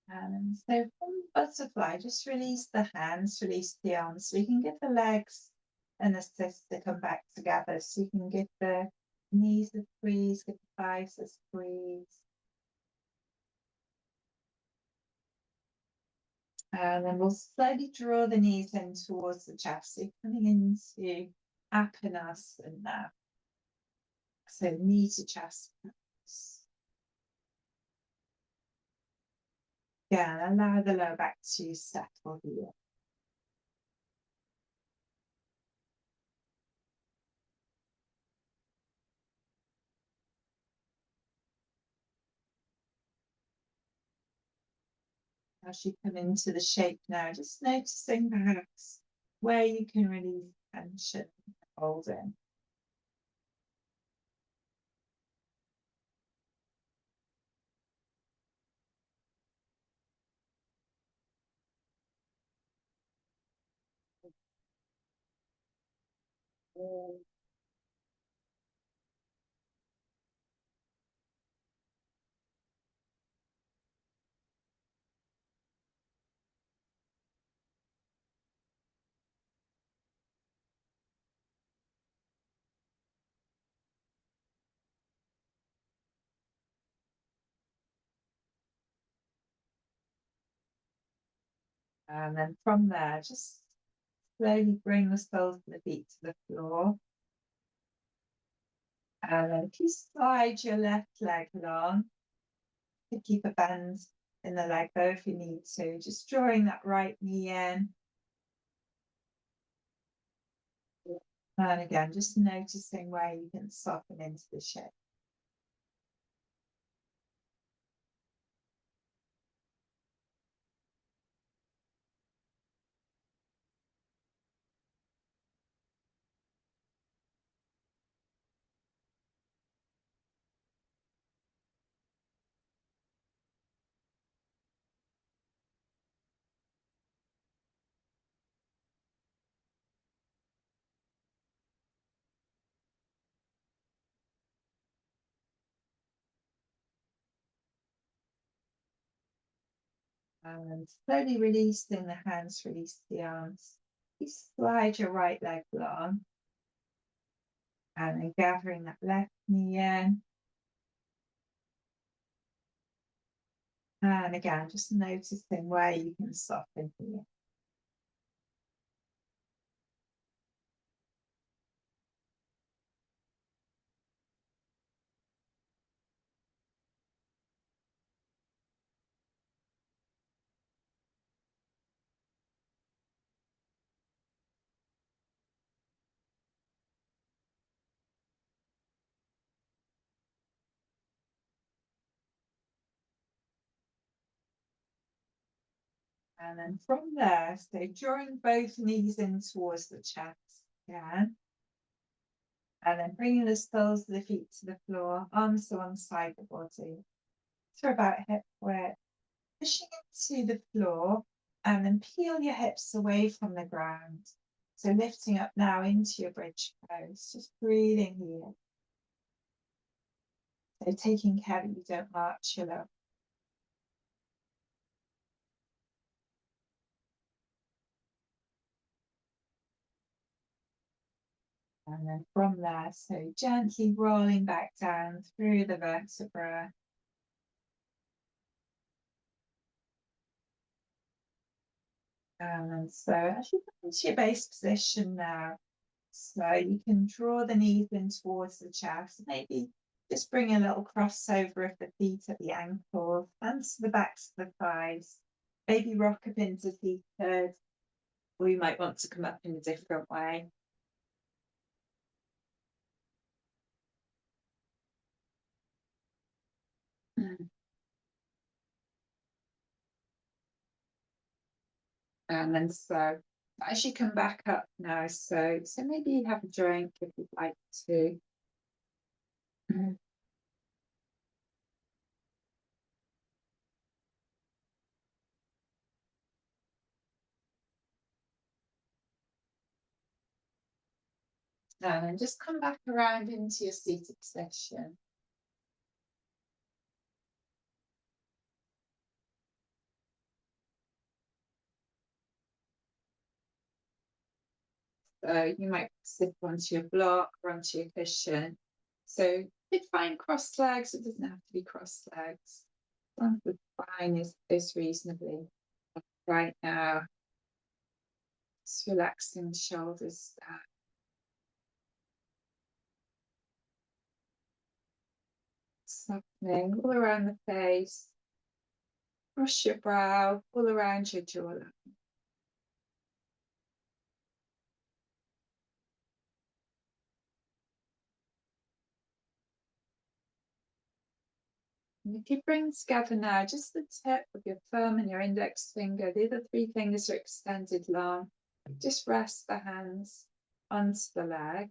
And so from butterfly, just release the hands, release the arms. So you can give the legs an assist to come back together. So you can give the knees a squeeze, give the thighs a squeeze. And then we'll slowly draw the knees in towards the chest. So coming into Apanasana now. So knee to chest. Yeah, allow the lower back to settle here. As you come into the shape now, just noticing perhaps where you can release tension, hold in. And then from there, just slowly bring the soles of the feet to the floor. And then if you slide your left leg along, you keep a bend in the leg though if you need to, just drawing that right knee in. And again, just noticing where you can soften into the shape. And slowly releasing the hands, release the arms. You slide your right leg along. And then gathering that left knee in. And again, just noticing where you can soften here. And then from there, so drawing both knees in towards the chest again. And then bringing the soles of the feet to the floor, arms to one side of the body. To about hip width. Pushing into the floor and then peel your hips away from the ground. So lifting up now into your bridge pose, just breathing here. So taking care that you don't march your lower. And then from there, so gently rolling back down through the vertebra. And so as you come into your base position now, so you can draw the knees in towards the chest, maybe just bring a little crossover of the feet at the ankles, hands to the backs of the thighs, maybe rock up into seated, or you might want to come up in a different way. And then so as you come back up now, so maybe have a drink if you'd like to. And then just come back around into your seated position. So you might sit onto your block or onto your cushion. So you could find crossed legs, it doesn't have to be crossed legs. As long as the spine is reasonably right now. Just relaxing the shoulders down. Softening all around the face, across your brow, all around your jawline. And if you bring together now, just the tip of your thumb and your index finger, the other three fingers are extended long. Just rest the hands onto the legs.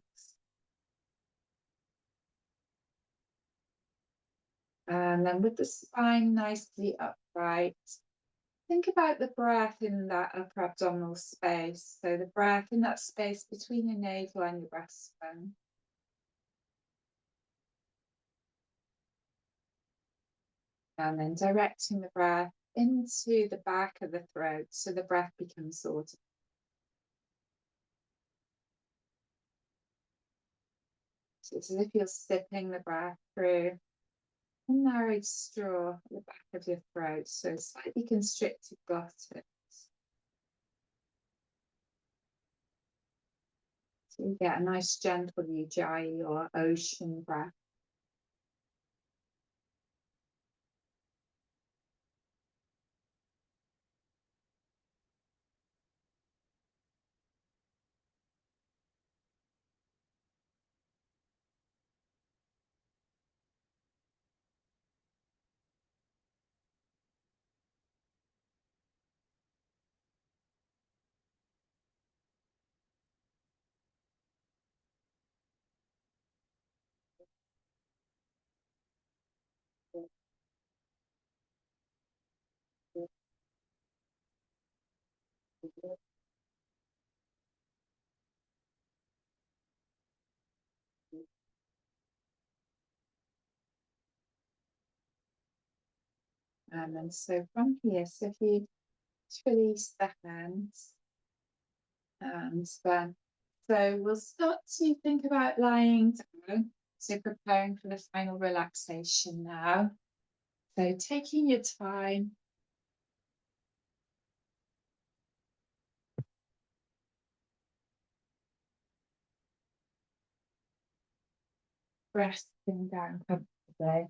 And then with the spine nicely upright, think about the breath in that upper abdominal space. So the breath in that space between your navel and your breastbone. And then directing the breath into the back of the throat so the breath becomes audible. So it's as if you're sipping the breath through a narrowed straw at the back of your throat, so slightly constricted glottis. So you get a nice gentle ujjayi or ocean breath. And then so from here, so if you release the hands, and then so we'll start to think about lying down, so preparing for the final relaxation now. So taking your time, resting down comfortably.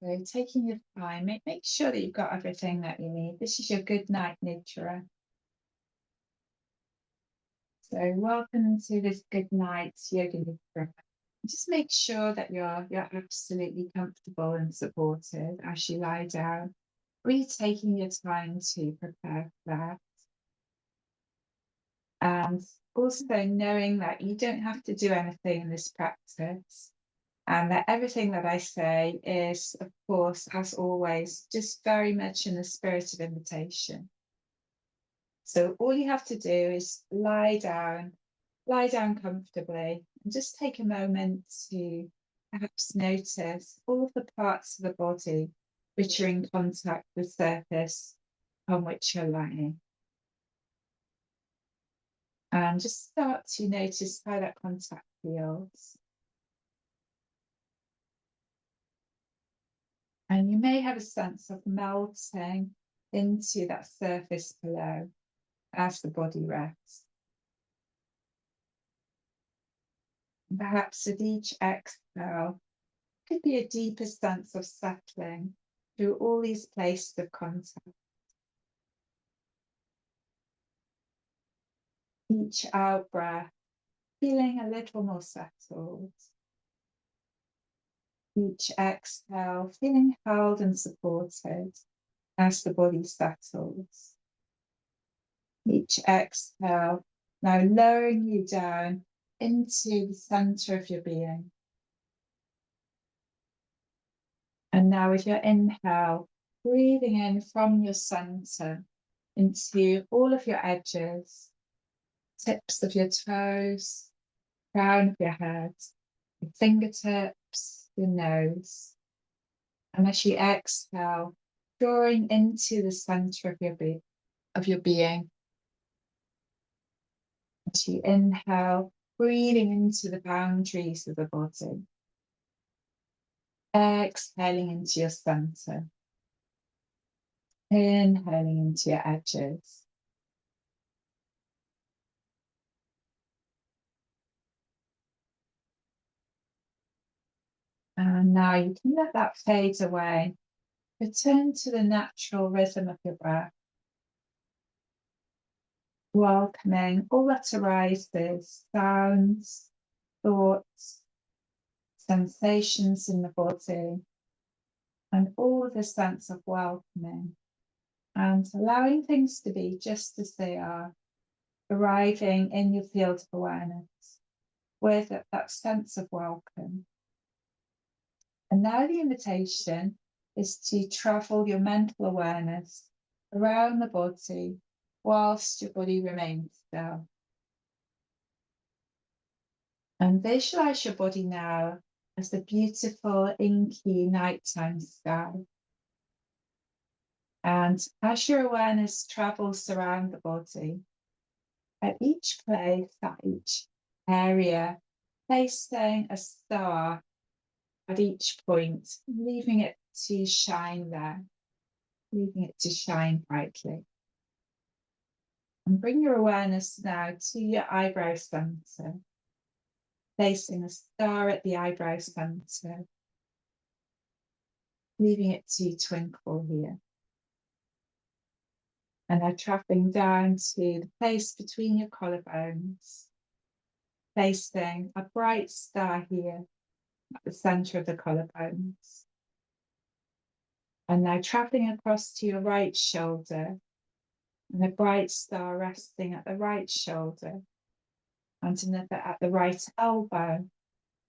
So taking your time, make sure that you've got everything that you need. This is your good night nidra. So welcome to this good night yoga nidra. Just make sure that you're absolutely comfortable and supported as you lie down. Really taking your time to prepare for that. And also knowing that you don't have to do anything in this practice. And that everything that I say is, of course, as always, just very much in the spirit of invitation. So all you have to do is lie down comfortably, and just take a moment to perhaps notice all of the parts of the body which are in contact with the surface on which you're lying. And just start to notice how that contact feels. And you may have a sense of melting into that surface below as the body rests. And perhaps with each exhale, could be a deeper sense of settling through all these places of contact. Each out breath, feeling a little more settled. Each exhale, feeling held and supported as the body settles. Each exhale, now lowering you down into the center of your being. And now with your inhale, breathing in from your center into all of your edges, tips of your toes, crown of your head, your fingertips, your nose. And as you exhale, drawing into the center of your being. As you inhale, breathing into the boundaries of the body. Exhaling into your center. Inhaling into your edges. And now you can let that fade away. Return to the natural rhythm of your breath. Welcoming all that arises, sounds, thoughts, sensations in the body, and all the sense of welcoming, and allowing things to be just as they are, arriving in your field of awareness with that sense of welcome. And now the invitation is to travel your mental awareness around the body whilst your body remains still. And visualize your body now as the beautiful inky nighttime sky. And as your awareness travels around the body, at each place, at each area, placing a star at each point, leaving it to shine there, leaving it to shine brightly. And bring your awareness now to your eyebrow center, placing a star at the eyebrow center, leaving it to twinkle here. And now traveling down to the place between your collarbones, placing a bright star here at the center of the collarbones. And now traveling across to your right shoulder, and a bright star resting at the right shoulder, and another at the right elbow,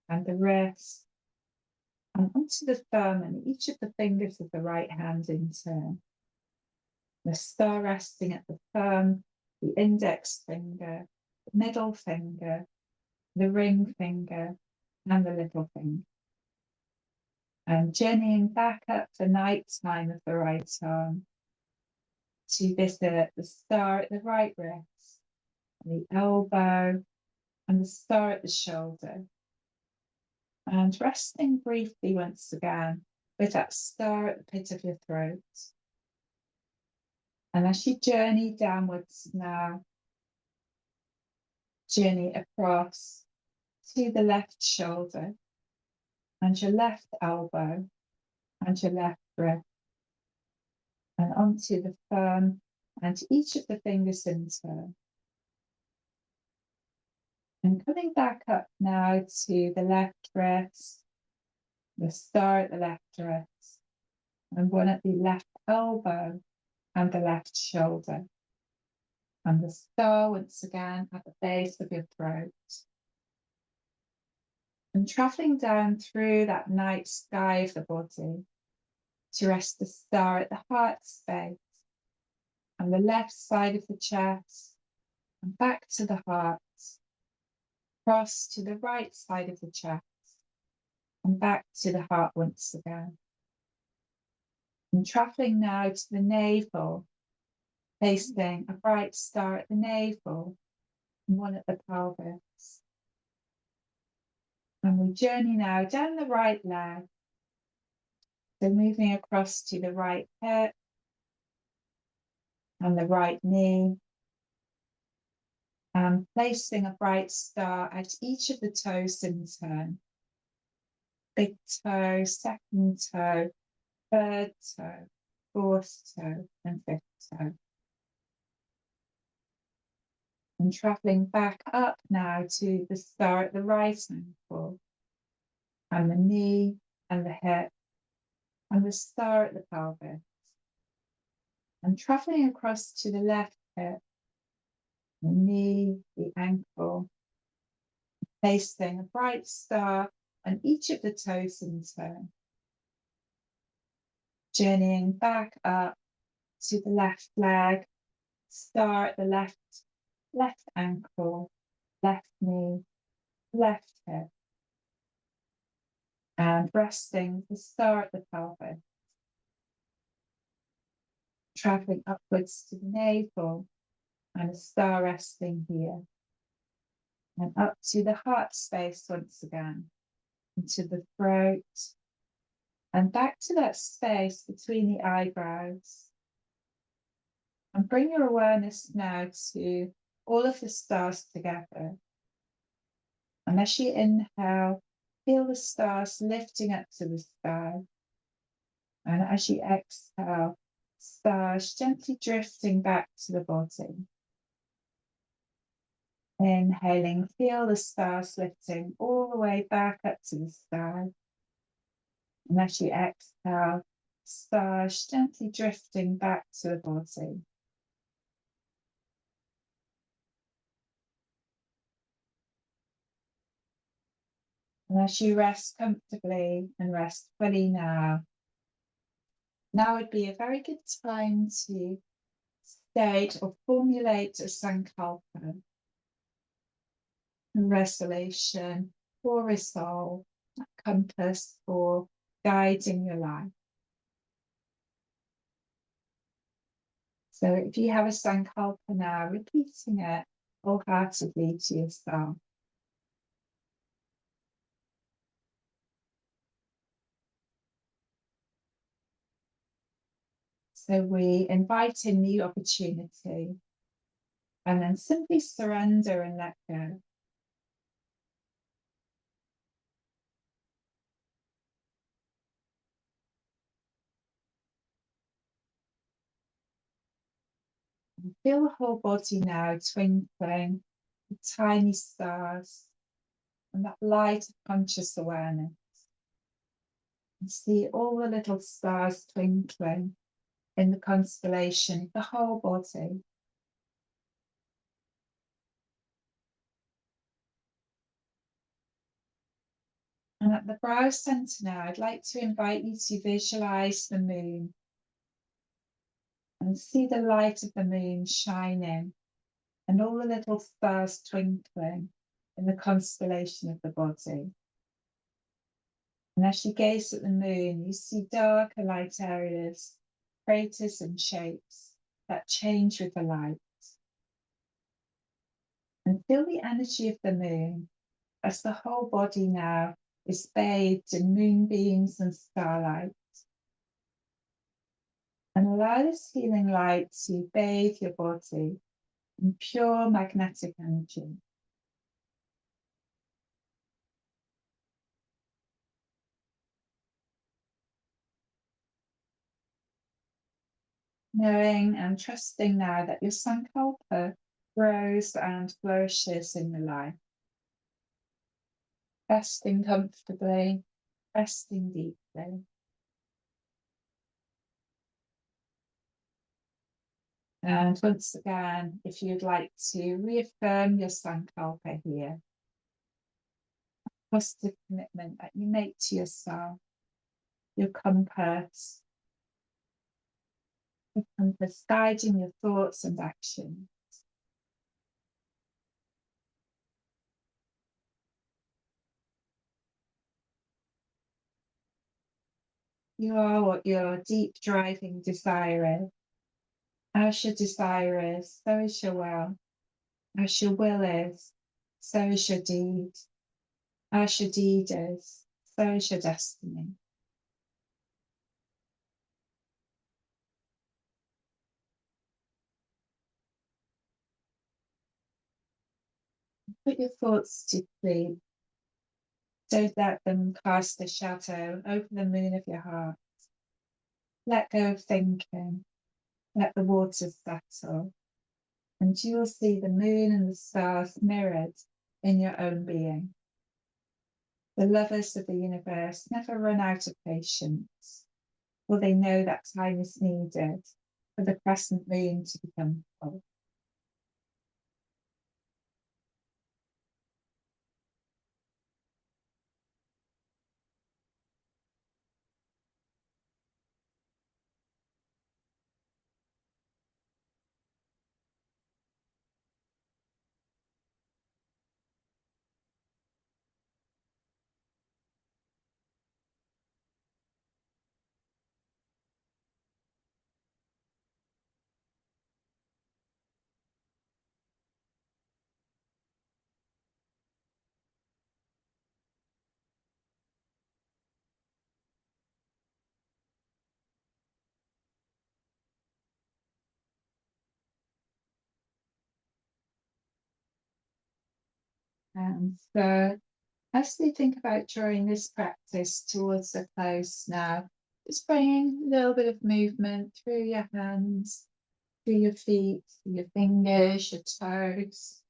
and the wrist, and onto the thumb and each of the fingers of the right hand in turn. The star resting at the thumb, the index finger, the middle finger, the ring finger, and the little finger. And journeying back up the night time of the right arm to visit the star at the right wrist, and the elbow, and the star at the shoulder. And resting briefly once again with that star at the pit of your throat. And as you journey downwards now, journey across to the left shoulder, and your left elbow, and your left wrist, and onto the thumb and each of the fingers in turn. And coming back up now to the left wrist, the star at the left wrist, and one at the left elbow and the left shoulder, and the star once again at the base of your throat. And traveling down through that night sky of the body to rest the star at the heart space, on the left side of the chest, and back to the heart, across to the right side of the chest, and back to the heart once again. And traveling now to the navel, placing a bright star at the navel and one at the pelvis. And we journey now down the right leg, so moving across to the right hip and the right knee, and placing a bright star at each of the toes in turn. Big toe, second toe, third toe, fourth toe, and fifth toe. And traveling back up now to the star at the right ankle, and the knee, and the hip, and the star at the pelvis. And traveling across to the left hip, the knee, the ankle, placing a bright star on each of the toes in turn, journeying back up to the left leg, star at the left ankle, left knee, left hip, and resting the star at the pelvis, traveling upwards to the navel and a star resting here, and up to the heart space once again, into the throat, and back to that space between the eyebrows. And bring your awareness now to all of the stars together. And as you inhale, feel the stars lifting up to the sky. And as you exhale, stars gently drifting back to the body. Inhaling, feel the stars lifting all the way back up to the sky. And as you exhale, stars gently drifting back to the body. And as you rest comfortably and rest fully now would be a very good time to state or formulate a sankalpa, a resolution or resolve, a compass for guiding your life. So if you have a sankalpa now, repeating it wholeheartedly to yourself. So we invite in the opportunity and then simply surrender and let go. And feel the whole body now twinkling with tiny stars and that light of conscious awareness. And see all the little stars twinkling in the constellation, the whole body. And at the brow center now, I'd like to invite you to visualize the moon and see the light of the moon shining and all the little stars twinkling in the constellation of the body. And as you gaze at the moon, you see darker light areas, craters and shapes that change with the light. And feel the energy of the moon as the whole body now is bathed in moonbeams and starlight. And allow this healing light to bathe your body in pure magnetic energy. Knowing and trusting now that your sankalpa grows and flourishes in your life. Resting comfortably, resting deeply. And once again, if you'd like to reaffirm your sankalpa here, a positive commitment that you make to yourself, your compass guiding your thoughts and actions. You are what your deep driving desire is. As your desire is, so is your will. As your will is, so is your deed. As your deed is, so is your destiny. Put your thoughts to sleep. Don't let them cast a shadow over the moon of your heart. Let go of thinking. Let the waters settle. And you will see the moon and the stars mirrored in your own being. The lovers of the universe never run out of patience, for they know that time is needed for the crescent moon to become full. And so as we think about drawing this practice towards a close now, just bringing a little bit of movement through your hands, through your feet, through your fingers, your toes.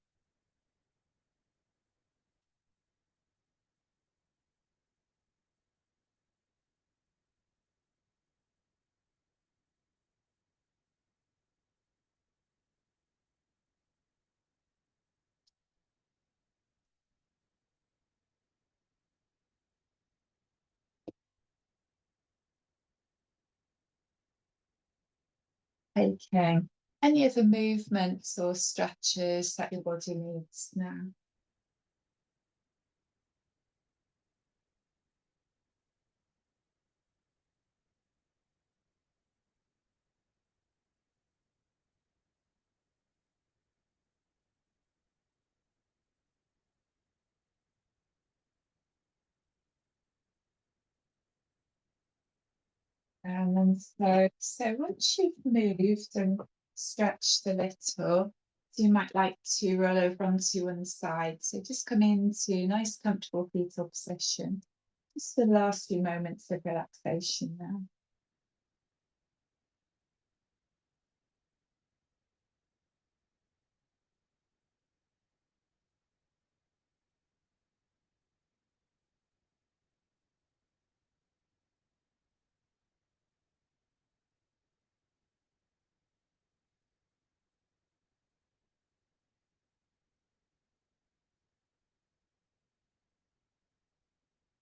Okay. Any other movements or stretches that your body needs now? And so once you've moved and stretched a little, you might like to roll over onto one side. So just come into nice, comfortable fetal position. Just the last few moments of relaxation now.